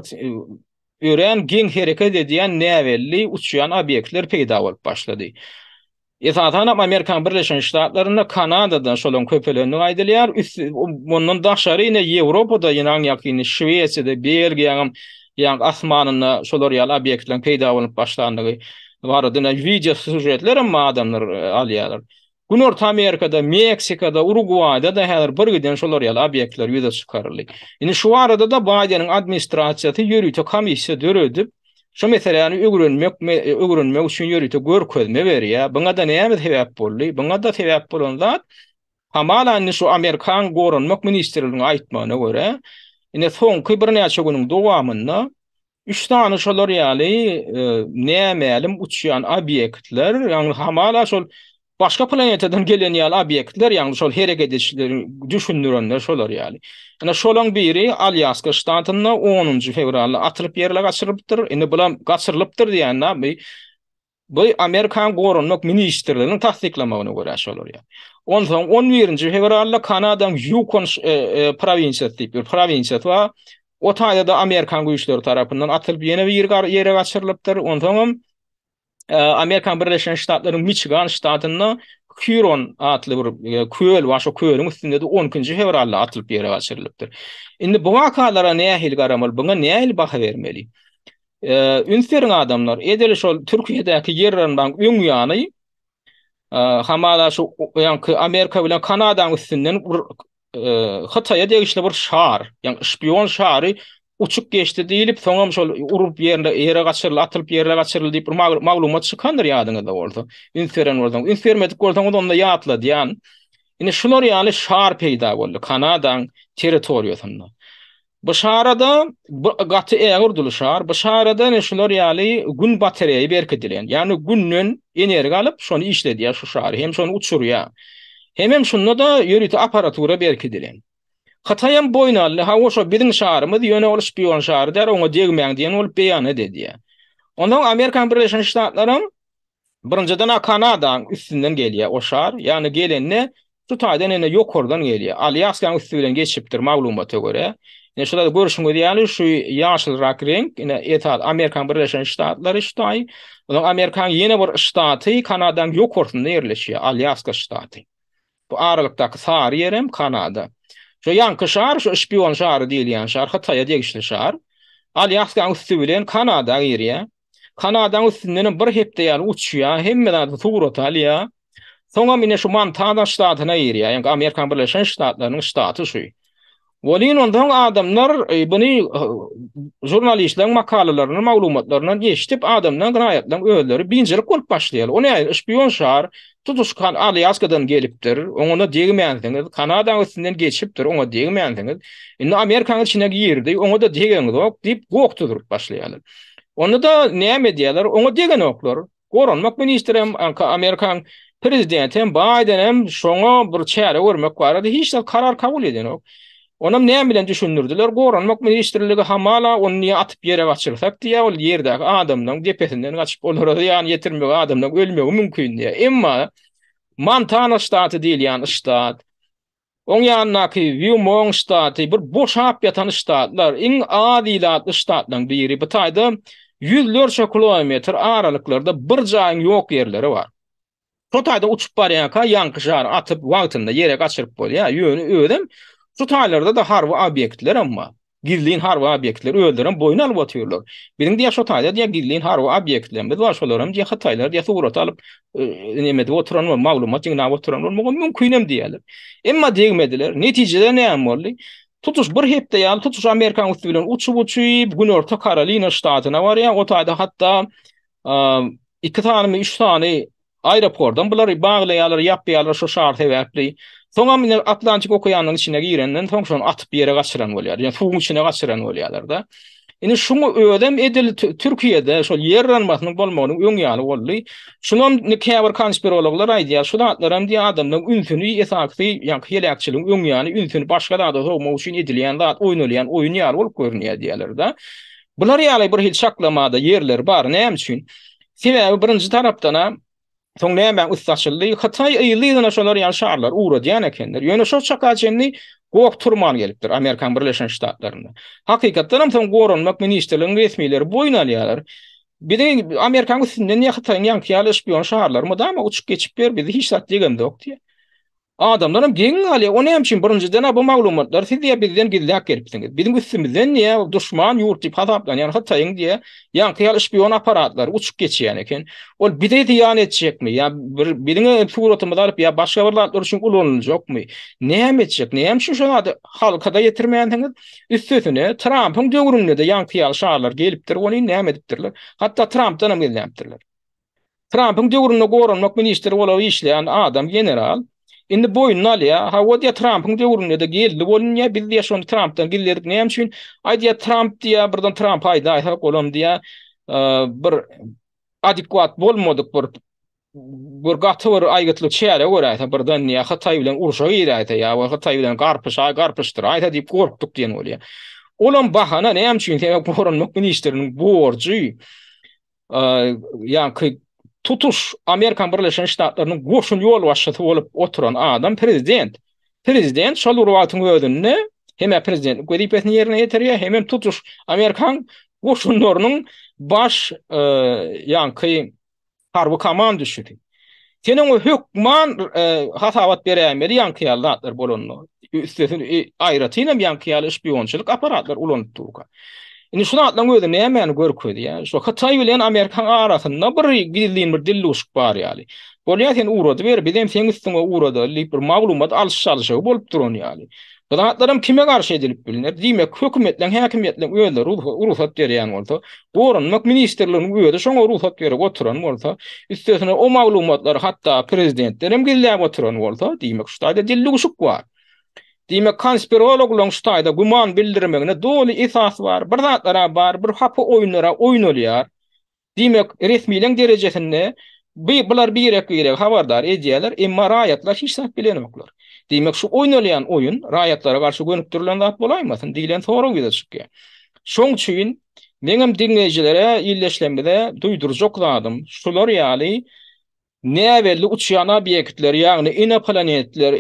[SPEAKER 1] ören geň hereket edýän näwelli uçýan obyektler peýda bolup başlady. Esasen Amerikan Birleşik Ştatlaryna Kanadadan şolon köpelerini aýdylýar. Ondan daşary ine Ýewropada ýene ýakyny Şweýçede, Belgiýanyň ýa asmanyna şolar ýaly obyektler peýda bolup başlandygy barada video sujetler amma adamlar alýarlar. Günorta Amerikada, Meksikada, Uruguay'da da häzir bir giden şolar ýaly obyektler ýüze çykarly. Indi şu arada da Bideniň administrasiýasy ýörüýte komissiýa döredip, şu meseleni ögrünmek üçin ýörüýte görkezme berýär. Buňa da näme sebäp boldy? Buňa da sebäp bolan zat hamalan şu Amerikan gorunmak ministrliginiň aýtmagyna görä, ine soňky bir näçe güniň dowamynda 3 tane şolar ýaly nämelim uçýan obyektler, ýani hamala şol başga planetadan gelen ýaly obyektler, ýani şol hereket edişleri düşündirenler şolar ýaly. Ana şolaň biri Alyaska ştatynda 10-njy fevralda atylyp ýerle gaçyrylypdyr. Indi bular gaçyrylypdyr diýende bu Amerikan gorunmak ministrliginiň tasdiklamagyna görä şolar ýaly. Ondan 11-nji fevralda Kanadaň Yukon provinsiýasy diýip bir provinsiýa we o taýda da Amerikan güýçleri tarapyndan atylyp ýene bir ýere gaçyrylypdyr. Ondan Amerikan Birleşik Ştatlarynyň Michigan ştatynda Huron adly bir köl var, şo köliň üstünde de 10-njy fevralda atylyp ýere gaçyrylypdyr. Indi bu wakalara nähil garamal, buňa nähil baha bermeli? Ünseriň adamlar edeli şol Türkiýedäki ýerlerinden öň ýany hamala şu ýanky Amerika bilen Kanadaň üstünden Hytaýa degişli bir şar, ýani şpion şary uçup geçti diýilip, soňam şol urup ýere gaçyryly, atylyp ýere gaçyryly diýip bir maglumat çykandyr ýadyňyzda boldy. Ünseren boldy. Ünsерmedik bolsaň onda ýatla diýen. Ine şular ýaly şar peýda boldy Kanadaň territoriýasynda. Bu şarada gaty ägirdili şar, bu şarada ne şular ýaly gün bateriýa berkedilen. Ýani günnün energiýa alyp şonu işledýär şu şary, hem şonu uçurýar. Hem şunda da ýörüýte aparatura berkedilen. Hytaýam boýnaly, ha oşo biziň şarymyz ýöne ol şpion şary der, oňa degmäň diýen ol beýan edýär. Ondan Amerikan Birleşik Ştatlaryň birinjiden Kanadaň üstünden gelýär o şar, ýani gelenine şu taýdan ene ýokurdan gelýär. Alyaskaň üstünden geçipdir maglumata görä. Ine şolada görüşüňe diýäli şu ýaşyl renk, ine etat Amerikan Birleşik Ştatlary ştaý. Ondan Amerikan ýene bir ştaty Kanadaň ýokurtynda ýerleşýär, Alyaska ştaty. Bu aralykdaky sary ýerem Kanada. Şu yankı şahar, şu şpiyon şahar değil yani şahar, Hatay'a degişli şahar. Alyaska'nın üstü bilen Kanada giriyor. Kanada'nın üstünden bir hepde yani uçuyor. Hemmeden tuğrot alıyor. Sonra mine şu Montana ştatına giriyor. Yani Amerikan Birleşen Ştatlarının ştatı şu. Wolin ondan adamlar bunu jurnalistlerin makalelerini, maglumatlarını eşitip adamdan gayetden öğeleri bincilik olup başlayar. O ne? İşpiyon şahar tutuşkan Alyaska'dan gelipdir. Ona degmeýänsiniz. Kanada üstünden geçipdir. Ona degmeýänsiniz. Indi Amerikanyň içine girdi. Ona da degeňiz ok dip goktu durup başlaýarlar. Onu da näme diýerler? Ona degen oklar. Goranmak ministrem Amerikan prezidentim Bidenem şoňa bir çäre görmek barady. Hiç de karar kabul eden ok. Onam näme bilen düşündirdiler? Goranmak ministrligi hamala onu atyp ýere gaçyrsak diýe ol ýerdäki adamdan depesinden gaçyp olary ýani ýetirmek adamdan ölmegi mümkin diýe. Emma Montana ştaty diýil ýani ştat. Oň ýanynaky Wyoming ştaty bir boşap ýatan ştatlar, iň adilatly ştatlaryň biri. Bu taýda yüzlerce kilometr aralyklarda bir jaýyň ýok ýerleri bar. Şu taýda uçup barýanka ýankı şahar atyp wagtynda ýere gaçyryp bolýar. Ýöne ödem. Şu taýlarda da harby obýektler amma. Gizlin harby obýektler öldüren boyun alyp otyrlar. Biziň diýe şu taýda diýe gizlin harby obýektlerimiz bar şolaram diýe Hataylar diýe surat alyp nemede oturan we maglumat ýygnap oturan bolmagy mümkinem diýerler. Emma degmediler. Netijede näme boldy? Tutuş bir hepde ýaly tutuş Amerikan üstü bilen uçup Günorta Carolina ştatyna barýar. O taýda hatda 2 tane 3 tane aeroportdan bular baglaýarlar, ýapýarlar şu şart sebäpli. Soňa mine Atlantik okyananyň içine girenden soň şonu atyp ýere gaçyran bolýar. Ýani suwun içine gaçyran bolýarlar da. Indi şunu ödem edil Türkiýede şol ýer ranmasynyň bolmagyny öň ýaly boldy. Şunam näkäbir konspirologlar aýdýar, şu datlaram diýe adamdan ünsüni esasy ýani helakçylygyň öň ýaly ünsüni başga da sowmak üçin edilýän zat oýnalýan oýun ýaly bolup görünýär diýerler da. Bular ýaly bir hil şaklamada yerler bar. Näme üçin? Sebäbi birinji tarapdan soň näme ustaçylygy Hatay ýylyna şolar ýaly şaharlar uğra diýen ekenler. Ýöne şo çakaçenni gok turman gelipdir Amerikan Birleşen Ştatlarynda. Hakykatdan hem soň goranmak ministrligiň resmiýetleri boyun alýarlar. Bir de Amerikan üstünden Hatayň ýanky ýaly şpion şaharlar mydama uçup geçip ber bizi hiç zat degen de ok diýe. Adamlarım deň ali, o näme üçin birinjiden bu maglumatlar siz diýe bizden gizläp gelipsiňiz. Biziň üstümizden niýe duşman ýurtyp hasaplan, ýani Hataýyň diýe ýanky şpion aparatlar uçup geçýän eken. Ol bize diýan etjekmi? Ya biziň suratymyzy alyp ya başga bir zatlar üçin kullanyljakmy? Näme etjek? Näme üçin şonu halka da ýetirmeýänsiňiz? Üstüne Trumpyň döwründe de ýanky şaharlar gelipdir, ony näme edipdirler? Hatda Trumpdan hem gelipdirler. Trumpyň döwründe goranmak ministri bolup işleýän adam general indi boyun alýa, ha o diýe Trumpyň döwründe de geldi bolunýa, biz diýe şonu Trumpdan gilledik näme üçin? Aýdýa Trump diýe birden Trump aýda golam diýe bir adekvat bolmadyk bir gatyr aýgytlyk çäre göräýär birden niýe Hatay bilen uruşa girýär ýa Hatay bilen garpyşdyr aýda diýip gorkdyk diýen bolýar. Olam bahana näme üçin goranmak ministriniň borjy ýa tutuş Amerikan Birleşen Ştatlarynyň goşun ýol başçysy bolup oturan adam prezident. Prezident şol wagtyň ödünde hem prezident gödipetini ýerine ýetirýär, hem tutuş Amerikan goşunlarynyň baş ýanky harby komandysy. Senin o hükman hasabat berýärmeli ýanky ýallar bolanlar. Üstesini aýratynam ýanky ýaly şpionçylyk aparatlar ulanyp durýar. Indi şunu atlan gördüm näme görküdi ya. Şu Hatay bilen Amerikan arasynda bir gizlin bir dilluşuk bar ýaly. Bolýar sen urady ber, bizem sen üstüňe urady, bir maglumat alşy bolup duran ýaly. Bu zatlarym kime garşy edilip bilinir? Diýmek hökümetleň, häkimiýetleň öýleri ruhsat berýän bolsa, goranmak ministrliginiň öýde şoňa ruhsat berip oturan bolsa, üstesine o maglumatlar hatda prezidentlerim gizläp oturan bolsa, diýmek şu taýda dilluşuk bar. Diýmek konspirologlaryň şu taýda guman bildirmegine doly esas bar. Bir zatlara bar, bir hapy oýunlara oýnalýar. Diýmek resmiýetleň derejesinde bular bir habardar edýärler, emma raýatlar hiç zat bilenoklar. Diýmek şu oýnalýan oýun raýatlara garşy gönüp durilen zat bolaýmasyn diýilen sorag ýa çykýar. Şoň üçin meňem dinleýijilere ýylleşlemede duýdurjak zadym şular ýaly näwelli uçýan obýektler, ýagny inoplanetler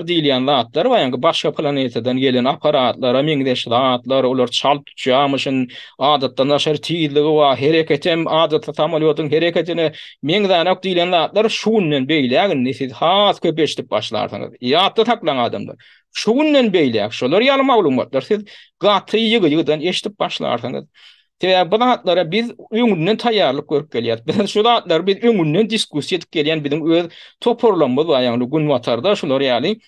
[SPEAKER 1] diýilýän zatlar we ýa-ni başga planetadan gelen aparatlara meňdeş zatlar, olar çalp tutýarmyşyn, adatda naşar tiýdiligi we hereketem adatda samolýotyň hereketini meňden ok diýilen zatlar şundan beýle, ýagny siz has köpeşdip başlarsyňyz. Ýatda taklan adamlar. Şu günden beýle şolar ýaly maglumatlar siz gaty ýygy-ýygydan eşitip başlarsyňyz. Te bu zatlara biz öňünden taýýarlyk görüp gelýär. Biz şu zatlar biz öňünden diskussiýa edip gelýän biziň öz toparlanma we ýa-ni gün watarda şolar ýaly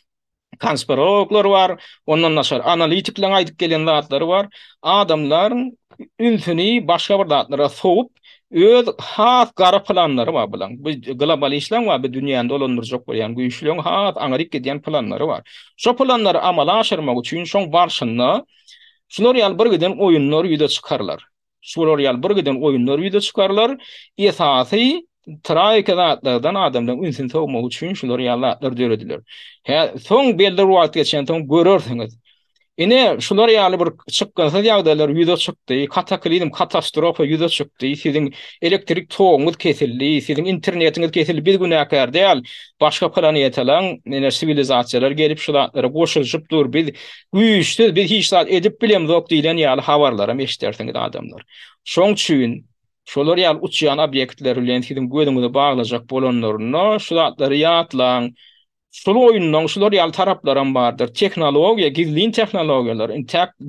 [SPEAKER 1] konspirologlar var, ondan naşar analitikler aýdyp gelen zatlar var. Adamlaryň ünsüni başga bir zatlara soğup öz has gara planlary var bilen. Bu global işlem we bu dünýäni dolandyrjak bolýan güýçlüň has aňryk giden planlary var. Şo planlary amala aşyrmak üçin şoň barşynda şular ýaly bir giden oýunlar ýüze çykarlar. Şular ýaly bir giden oýunlar ýüze çykarlar. Esasy traýkatlardan adamdan ünsün soğumak üçin şular ýaly dörediler. Soň belli wagt geçen soň görersiňiz. Ine şular ýaly bir çykkansa ýagdaýlar ýüze çykdy, kataklizm, katastrofa ýüze çykdy, siziň elektrik togyňyz kesildi, siziň internetiňiz kesildi, bir günäkär däl, başga planetalaň ine sivilizasiýalar gelip şulara goşulyp dur, biz güýçsiz, biz hiç zat edip bilemzok diýen ýaly habarlara meşdersiňiz adamlar. Şoň üçin şolar ýaly uçýan obýektler bilen siziň gözüňizi baglajak bolanlaryna şu zatlary ýatlaň. Şol oýundan şular ýaly taraplarym bardyr. Teknologiýa, gizli teknologiýalar,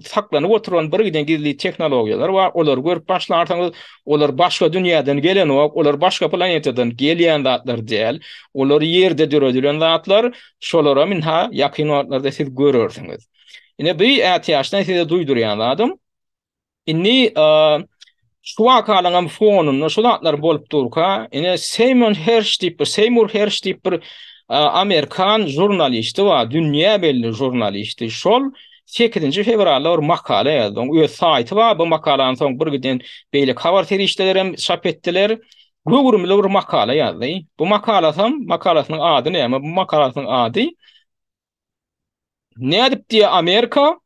[SPEAKER 1] saklanyp oturan bir giden gizli teknologiýalar bar. Olar görüp başlarsaňyz, olar başga dünýäden gelen, olar başga planetadan gelýän zatlar däl. Olar ýerde döredilen zatlar, şolara minha ýakyn wagtlarda siz görersiňiz. Ine bu ätiýaşdan size duýdurýan adam. Inni şu wakalaňam fonuny şu zatlar bolup durka, ine Seymour Hersh Amerikan jurnalisti we dünýä belli jurnalisti şol 8 fevralda bir makale ýazdy. Öz saýty bar, bu makalany soň bir giden beýle habar terişdelerem çap etdiler. Gurumly bir makale ýazdy. Bu makalasynyň ady näme? Bu makalasynyň ady nädip diýe Amerika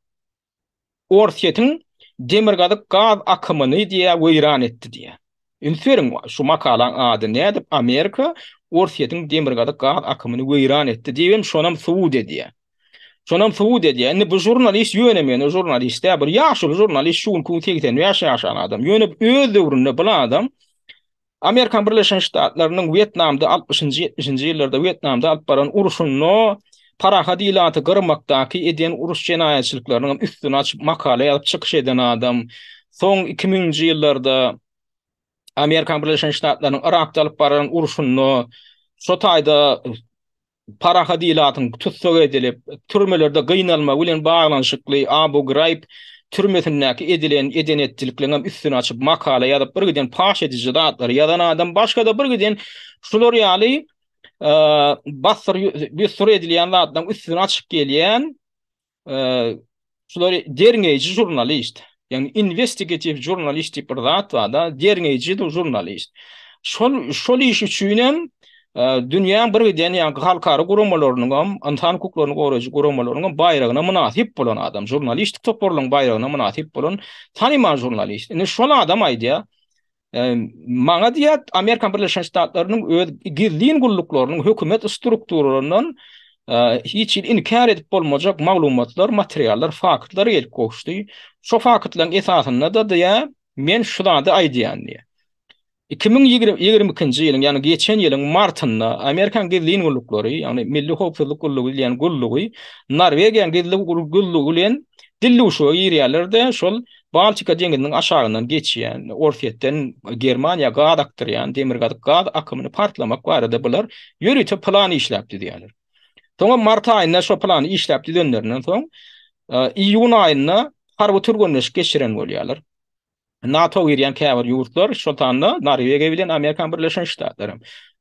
[SPEAKER 1] Orsiýetiň demirgazyk gaz akymyny diýe weýran etdi diýe. Ünsüriň şu makalaň ady nädip Amerika Orsiýetiň demirgazyk gaz akymyny weýran etdi diýen şonam suwud edýär. Şonam suwud edýär. Indi bu jurnalist ýönemeýän jurnalist, bir ýaşly jurnalist şuň kun 80 ýaşaýan adam. Ýönep öz döwründe bilen adam Amerikan Birleşen Ştatlarynyň Vietnamda 60-njy 70-nji ýyllarda Vietnamda alyp baran uruşuny paraha diýilaty gyrmakdaky eden uruş jenaýetçilikleriň üstüne açyp makale ýazyp çykyş eden adam. Soň 2000-nji ýyllarda Amerikan Birleşen Ştatlarynyň Irakda alyp baran uruşuny şo taýda paraha diýilatyň tutsak edilip, türmelerde gynalma bilen baglanyşykly Abu Ghraib türmesindäki eden etdilikleriniň üstüne açyp makale ýazyp bir giden paş edici zatlar ýazan adam başga-da bir giden şular ýaly bir soru edilýän zatdan üstüne açyp gelýän şular derňeýici jurnalist. Yani investigative journalist bir zat var da derňeýici jurnalist. Şol iş üçin dünýäň bir giden ýa-ni halkary guramalarynň, insan hukuklaryny goraýjy guramalarynň bayragyna münasip bolan adam, jurnalistik toparlaryň bayragyna münasip bolan tanyman jurnalist. Ine şol adam aýdýar, maňa diýär Amerikan Birleşen Ştatlarynyň öz gizli gulluklarynyň hökümet strukturalarynyň hiç inkar edip bolmajak maglumatlar, materiallar, faktlar gelip goşdy. Şo faktlaryň esasynda da diýär, men şuňda aýdýan diýär. 2022-nji ýylyň, ýani geçen ýylyň martynda Amerikan gizli gullukları, ýani Milli Howpsuzlyk gullugy diýen gullugy, Norwegiýanyň gizli gullugy bilen dilluşo ýerlerde şol Baltika deňiziniň aşagyndan geçýän, Orsiýetden Germaniýa gaz akdyrýan demirgazyk gaz akymyny partlamak barada bular ýörüte plany işläpdi diýerler. Soňra mart aýynda şo plany işläpdi dönderinden soň iýun aýynda harby türgünleşik geçiren bolýarlar. NATO ýerýän käbir ýurtlar şoltanda Norwegiýa bilen Amerikan Birleşen Ştatlary.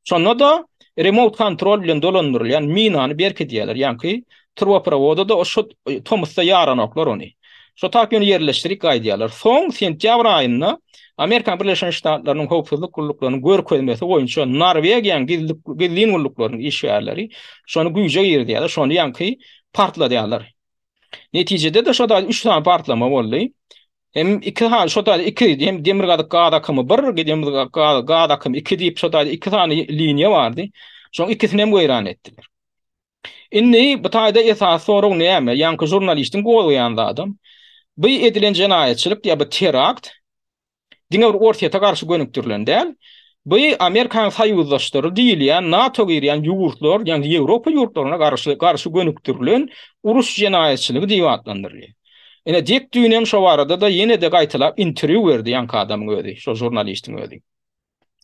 [SPEAKER 1] Şonda da remote kontrol bilen dolandyrylýan minany berkidýärler. Ýani turboprovoda da şo Thomasda ýaranoklar ony. Şo taýpyny ýerleşdirip gaýdýarlar. Soň sentyabr aýynda Amerikan Birleşen Ştatlarynyň howpsuzlyk gulluklarının görkezmesi boýunça Norwegiýanyň gizli gulluklarının işgärleri şonu güýje girdiýärler. Şonu ýani partladýarlar. Netijede de şoda 3 tane partlama boldy. Hem şoda hem demirgazyk gaz akymy 1, demirgazyk gaz akymy 2 diýip şoda 2 tane liniýa bardy. Şoň ikisini hem weýran etdiler. Indi bu taýda esas soruň näme? Ýani jurnalistiň goýýanda adam bu edilen jenaýetçilik ýa-da terakt diňe bir ortaýa garşy gönükdirilen däl. Bu Amerikan saýyzdaşlary diýilýän NATO girýän ýurtlar, ýani Ýewropa ýurtlaryna garşy gönükdirilen uruş jenaýetçiligi diýip adlandyrylýar. Ene dek düýnem şo barada da ýene de gaýtylap interwiu berdi ýanky adamyň özi, şo jurnalistiň özi.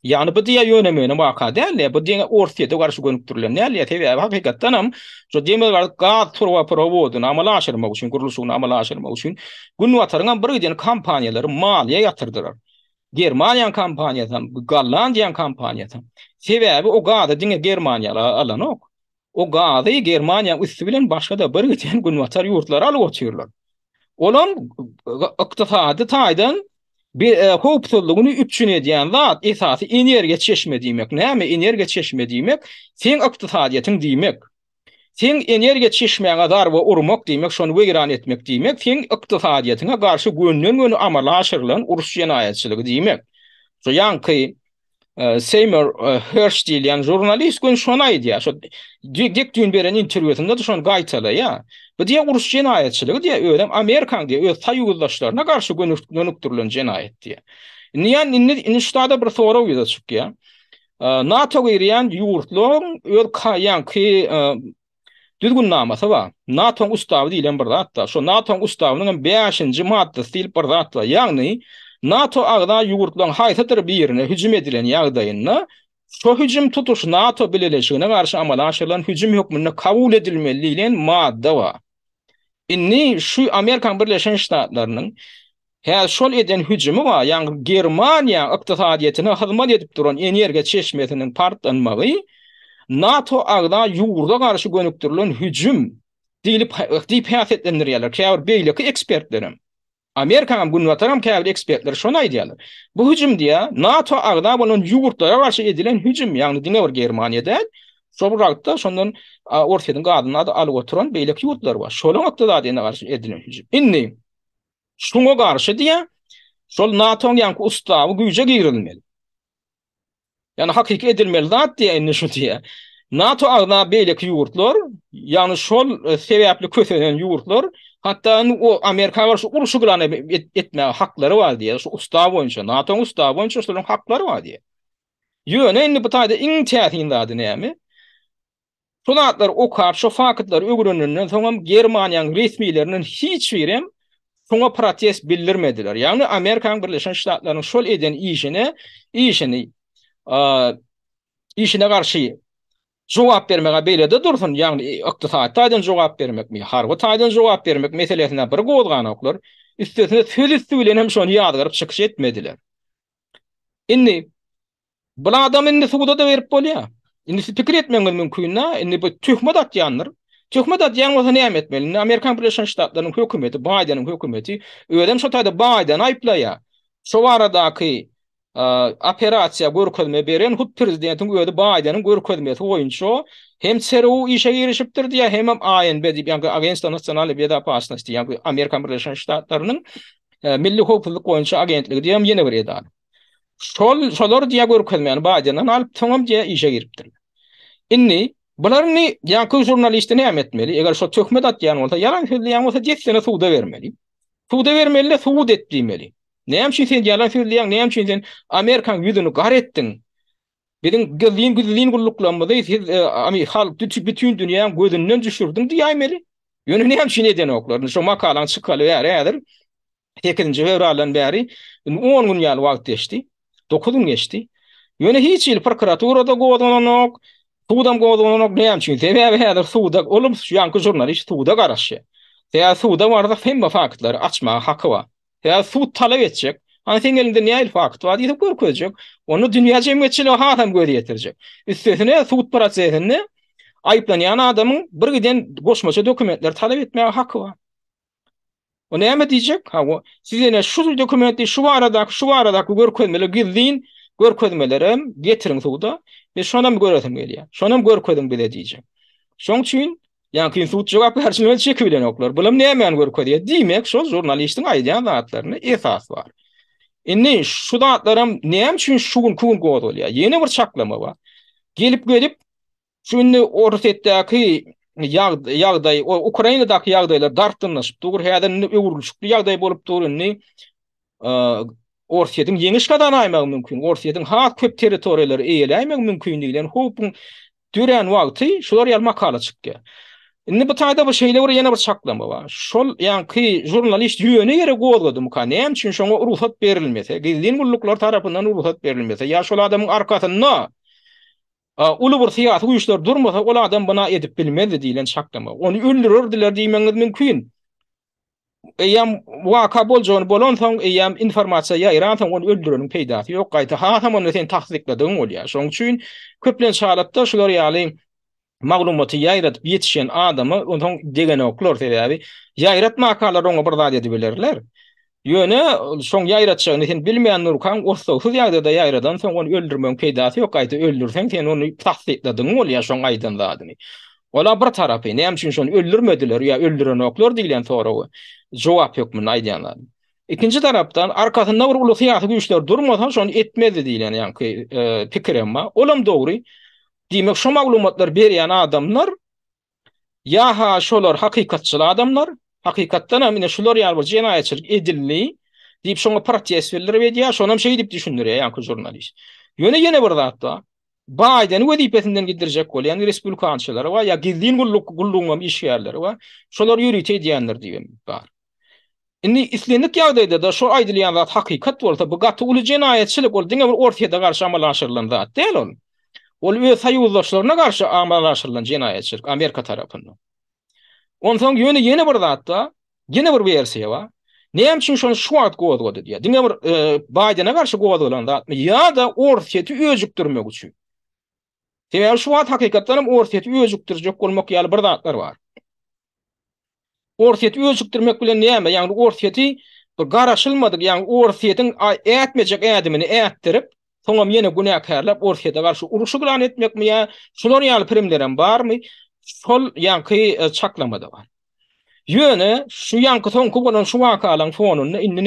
[SPEAKER 1] Ýani bu diýe ýönemine waka däl, bu diýe ortaýda garşy gönükdirilen näle ýa-da hakykatdan hem şo demel gaz turwa prowodyny amala aşyrmak üçin, gurulşyny amala aşyrmak üçin gün watarňan bir giden kampaniýalary maliýe ýatyrdylar. Germaniýa kampaniýasy, Gollandiýa kampaniýasy. Sebäbi o gazy diňe Germaniýalar alanok. O gazy Germaniýa üstü bilen başga da bir giden gün watar ýurtlara alyp oturýarlar. Olan ykdysady taýdan bir howpsuzlygyny üpçün edýän zat esasy energiýa çeşme diýmek. Näme energiýa çeşme diýmek? Sen ykdysadyýatyň diýmek. Sen energiýa çeşmeňe darby urmak diýmek, şonu wegiran etmek diýmek. Sen ykdysadyýatyňa garşy gönnün amala aşyrylan uruş jenaýetçiligi diýmek. Şo ýanky Seymour Hersh diýen jurnalist gün şonu aýdýar. Şo dek düň beren interwiýasynda da şonu gaýtaly ýa. Bu diýe uruş jenaýetçiligi diýe öýdem Amerikan diýe öz saýyzdaşlaryna garşy gönükdirilen jenaýet diýe. Niýan inni ştada bir soraw ýa-da çykýar. NATO girýän ýurtlar öz ýanky düzgün namasy bar. NATO'ň ustawy diýilen bir zat da. Şo NATO'ň ustawynyň 5-nji maddysy diýip bir zat bar. Ýagny NATO agda ýurtlaryň haýsatyr birine hüjüm edilen ýagdaýynda şo hüjüm tutuş NATO bileşigine garşy amala aşyrylan hüjüm hökmüne kabul edilmeli diýilen madda bar. Inni şu Amerikan Birleşen Ştatlarynyň her şol eden hüjümi bar. Ýani Germaniýa ykdysadyýatyny hyzmat edip duran energiýa çeşmesiniň partlanmagy NATO agda ýurda garşy gönükdirilen hüjüm diýip häsiýetlendirýärler. Käbir beýleki ekspertlerim. Amerikan gün wataram käbir ekspertler şonu aýdýarlar. Bu hüjüm diýe NATO agda bolan ýurtlara garşy edilen hüjüm, ýagny diňe bir Germaniýada şo wagtda şondan ortadan gadyny alyp oturan beýleki ýurtlar bar. Şolaň ykdysadyna garşy edilen hüjüm. Inni şoňa garşy diýe şol NATO'ň ýanky ustawy güýje girilmeli. Yani hakiki edilmeli zat diye inni şu diye. NATO agna beýleki ýurtlar, yani şol sebäpli köselen ýurtlar, hatta o Amerika garşy uruşy gylany etme haklary bar diye. Şu ustaw boýunça, NATO ustaw boýunça şolaryň haklary bar diye. Ýöne inni bu taýda iň täsirli näme? Şolatlar okap, şo fakatlar ögrününden soňam Germaniýanyň resmiýetleriniň hiç birem şoňa protest bildirmediler. Yani Amerikan Birleşen Ştatlarynyň şol eden işine garşy jogap bermege beýle-de dursun. Ýagny ykdysatdan jogap bermekmi, harby taýdan jogap bermek meselesine bir gowdganoklar üstesine söz bilen hem şonu ýazgyryp çykyş etmediler. Inni bu adam indi suwda da berip bolýar. Indi pikir etmeňiz mümkin, indi bu töhmet atýanlar. Töhmet atýan bolsa näme etmeli? Amerikan Birleşen Ştatlarynyň hökümeti, Bidenin hökümeti öýdem şo taýda Biden aýplaýar. Şo baradaky operasiýa görkezme beren hut prezidentiň öýde Bidenin görkezmesi boýunça hem CRU işe girişipdir diýe hem ANB diýip ýa-ni Agentstwa Nasional Bedapaçylyk diýen Amerikan Birleşen Ştatlarynyň milli howpsuzlyk boýunça agentligi diýen ýene bir edar. Şolar diýe görkezmeni Bidenin alyp tamam diýe işe giripdir. Inni bularny ýa-ni jurnalistler näme etmeli? Eger şo töhmet atýan bolsa, ýalan sözleýän bolsa 7 sene suwda bermeli. Suwda bermeli, suwd etdirmeli. Näme üçin sen ýalan sözleýän, näme üçin sen Amerikan ýüzüni gar etdiň? Biziň güzlin gulluklanmady, siz halk bütün dünýäň gözünden düşürdiň diýmeli. Ýöne näme üçin eden oklar? Şo makalan çykaly ýa-da 8-nji fevralyň bäri 10 gün ýaly wagt geçdi. 9 gün geçdi. Ýöne hiç il prokuraturada gowdanok, suwdam gowdanok näme üçin? Sebäbi häzir suwda olum ýanky jurnalist suwda garaşy. Täze suwda barda hem faktlar açma haky bar. Ya suwd talep etjek. Hani sen elinde näil fakt bar diýip görkezjek. Onu dünýä jemgyýetçiligi hatam gözi ýetirjek. Üstesine suwd prosesini aýplanýan adamyň bir giden goşmaça dokumentler talep etmäge haky bar. O näme diýjek? Siz ene şu dokumenti şu aradaky görkezmeli gizlin görkezmelerim getiriň suwda. Men şonam göresim gelýär. Şonam görkezim bile diýjek. Şoň üçin ýa-ni suwd jogap berýän çeki bilen oklar. Bulam näme görkezýär diýmek şol jurnalistiň aýdýan zatlaryny esas bar. Inni şu zatlarym näme üçin şugun gowdalýar? Ýene bir çaklama bar. Gelip şunu ortaýdaky ýagdaý, Ukrainadaky ýagdaýlar dartynlaşyp dur, häzir öwrülüşikli ýagdaý bolup durýany Orsiýetin ýeňiş gadan aýmagy mümkin. Orsiýetin hat köp territoriýalary eýeleýmek mümkinligini hukuk düren wagty şolar ýal makala çykdy. Indi bu taýda bu şeýle bir ýene bir çaklama bar. Şol ýanky jurnalist ýöne ýere gowlady mukannem üçin şoňa ruhsat berilmese, gizlin gulluklar tarapyndan ruhsat berilmese, ýa şol adamyň arkasynda uly bir syýasy güýçler durmasa, ol adam buna edip bilmezdi diýilen çaklama. Onu öldürürdiler diýmeňiz mümkin. Eýem waka boljon bolon soň eýem informasiýa ýaýran soň onu öldüreniň peýdasy ýok. Gaýta hasam onu sen tasdiklediň bolýar. Şoň üçin köplen şahatda şular ýaly maglumaty ýaýratyp ýetişen adamy onuň degeni oklar sebäbi ýaýrat makalar oňa bir zat edip bererler. Ýöne şoň ýaýratçygyny sen bilmeýän nurkan orsogsuz ýagdaýda ýaýradan soň onu öldürmeň peýdasy ýok. Gaýta öldürseň sen onu tasdiklediň bolýar şoň aýdan zadyny. Ola bir tarapy näme üçin şonu öldürmediler ýa öldüren oklar diýilen soragy jogap ýokmuň aýdýanlar. İkinji tarapdan arkasynda bir uly syýasy güýçler durmasa şonu etmedi diýilen ýanky pikirim bar. Olam dogry. Diýmek şu maglumatlar berýän adamlar ýa-ha şolar hakykatçylar adamlar, hakykatdan hem şolar ýaly bir jenaýetçilik edildi diýip şoňa protest berler we ýa şonam şey diýip düşündirýär ýanky jurnalist. Ýöne bir zat da Biden wezipesinden gidirecek bolýan respublikançylar we ýa gizlin gullugyň işgärleri we şolar ýürüte edýänler diýip bar. Indi islendik ýagdaýda da şo aýdylýan zat hakykat bolsa bu gaty uly jenaýetçilik bol diňe bir ortaýda garşy amal aşyrylan zat däl ol. Ol we saýyzlaşlaryna garşy amal aşyrylan jenaýetçilik Amerika tarapyndan. Ondan ýöne ýene bir zatda, ýene bir versiýa bar. Näme üçin şonu şu wagt gowady diýär. Diňe bir Biden'a garşy gowadylan zat ýa da ortaýety özükdirmek üçin. Sebäbi şu wagt hakykatdan hem ortaýety özükdirjek bolmak ýaly bir zatlar bar. Ortaýety özükdirmek bilen näme? Ýani ortaýety bir garaşylmadyk, ýani ortaýetyň ätmejek ädimini ätdirip, soňam ýene günäkärlap ortaýeta garşy uruşy bilen etmekmi ýa şolar ýaly primlerem barmy? Şol ýanky çaklamada bar. Ýöne şu ýanky soňky bolan şu wakalaň fonuny indi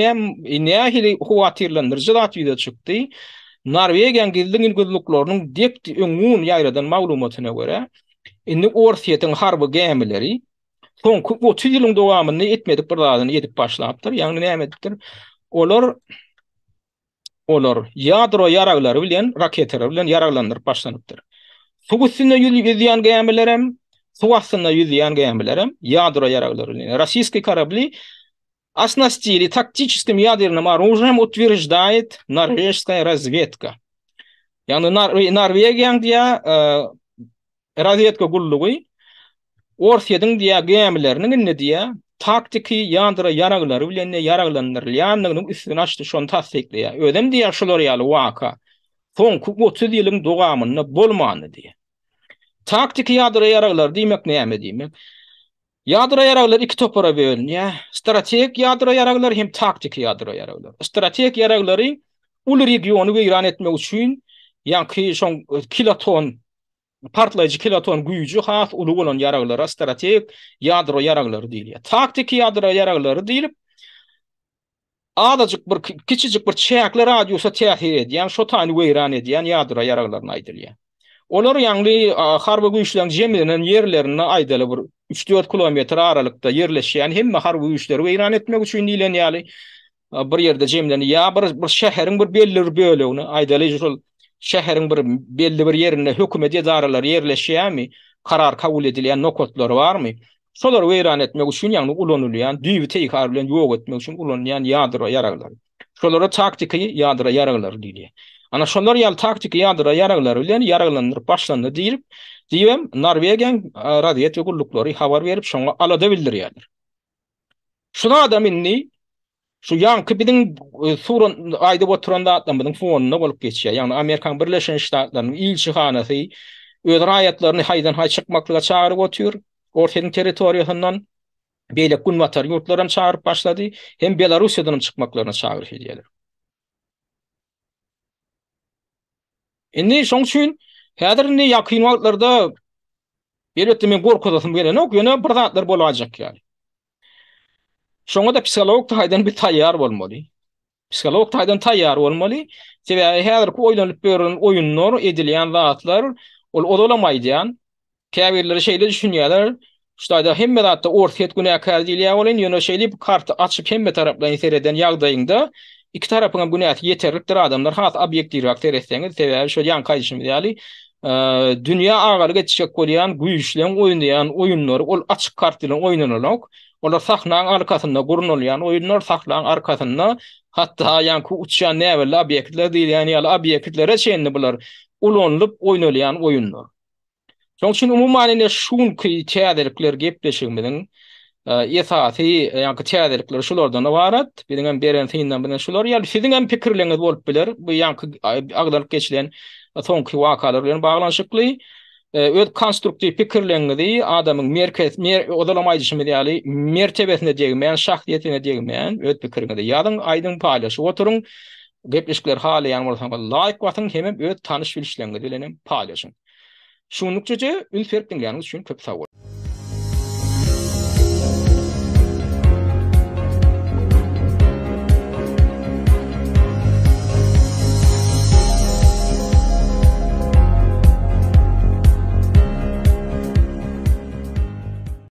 [SPEAKER 1] nähili huwatyrlandyrjy zat ýüze çykdy. Norwegiýan gizli güýçlüklarynyň depdi öňün ýaýradan maglumatyna görä, indi ortaýetyň harby gemileri soňky 30 ýylyň dowamyny etmedik bir zadyny edip başlapdyr. Ýani näme edipdir? Olar ýadro ýaraglary bilen raketler bilen ýaraglandyryp başlanypdyr. Suw üstünde ýüzýän gemilerem, suw astynda ýüzýän gemilerem ýadro ýaraglary bilen. Rossiýski korabli оснастили тактическим ядерным оружием, утверждает норвежская разведка. Yani Norvegiýan diýä разведка gullügi Orsiýadyň diýä gemileriniň ne diýä taktiki ýandra ýaraglary bilen ýaraglandyrylýanynyň üstüne açdy şonu tasdikleýär. Ödem diýär şolar ýaly waka soňky 30 ýylyň dowamyny bolmany diýär. Taktiki ýandra ýaraglary diýmek näme diýmek? Ýadro ýaraglar iki topara bölünýär. Strategik ýadro ýaraglar hem taktik ýadro ýaraglar. Strategik ýaraglary uly regiony weýran etmek üçin ýanky şoň kiloton partlaýjy kiloton güýji has uly bolan ýaraglara strategik ýadro ýaraglary diýilýär. Taktik ýadro ýaraglary diýilip adajyk bir kiçijik bir çäkli radiusa täsir edýän, şo tany weýran edýän ýadro ýaraglaryna aýdylýar. Olar ýangly harby güýçleriň jemleriniň ýerlerine aýdaly bir 3-4 kilometr aralykda yerleşýän hemme harby güýçleri weýran etmek üçin diýilen ýaly bir ýerde jemleni ýa bir şäheriň bir belli bir bölegini aýdaly şol şäheriň bir belli bir ýerinde hökümet ýazarlary yerleşýärmi, karar kabul edilýän nokatlary barmy? Şolar weýran etmek üçin ýagny ulanylýan, düýbi teýkar bilen ýok etmek üçin ulanýan ýadro ýaraglary. Şolara taktiki ýadro ýaraglary diýilýär. Ana şolar ýaly taktiki ýadro ýaraglary bilen ýaraglandyryp başlandy diýip Norwegiýan radio gullüklary habar berip şoňa alada bildirýärler. Şuna adam inni şu ýanky biziň surun aýdyp oturanda adamyň fonuny bolup geçýär. Ýani Amerikan Birleşen Ştatlarynyň ilçihanasy öz raýatlaryny haýdan haý çykmaklyga çağıryp otur. Ortaýyň territoriýasyndan beýle günwatar ýurtlaryny çağıryp başlady. Hem Belarusiýadan çykmaklaryna çağıryp edýärler. Indi şoň üçin häzir ýakyn wagtlarda elbetde men gorkudasym gelen ok, ýöne bir zatlar bolajak ýaly. Şoňa da psikolog taýdan bir taýýar bolmaly. Psikolog taýdan taýýar bolmaly. Sebäbi häzirki oýlanyp beren oýunlar edilýän zatlar ol odolamaýdýan, käbirleri şeýle düşünýärler. Ştaýda hemme zatda ortaýet günäkär diýilýär bolan, ýöne şeýle bir karty açyp hemme taraplarynı sereden ýagdaýynda iki tarafına bu näet yeterlikdir adamlar has obyektiv reaktör etseňiz sebäbi şo ýan kaýdyşym ýaly dünýä agaly geçişek bolýan güýçlen oýnaýan oýunlar ol açyk kart bilen oýnanylak. Olar sahnanyň arkasynda gurunulýan oýunlar sahnanyň arkasynda hatda ýanky uçýan näweli obyektler diýilýän ýaly obyektlere çenli bular ulanylyp oýnalýan oýunlar. Şoň üçin umumyň şunky täzelikler gepleşigimiň esasy ýanky täzelikler şulardan ibarat. Biziň beren synydan bilen şular ýaly siziň hem pikirleriniz bolup biler. Bu ýanky agdalyp geçilen soňky wakalar bilen baglanşykly öz konstruktiv pikirlerinizi adamyň odalamaýdyşy ýaly mertebesine degmeýän, şahsiýetine degmeýän öz pikirinizi ýazyň, aýdyň paýlaşyp oturuň. Gepleşikler halaýan bolsaňyz laýyk watyň hem öz tanyş bilişlerinizi bilen paýlaşyň. Şunlukça ülferk dinleýäniniz üçin köp sag bolun.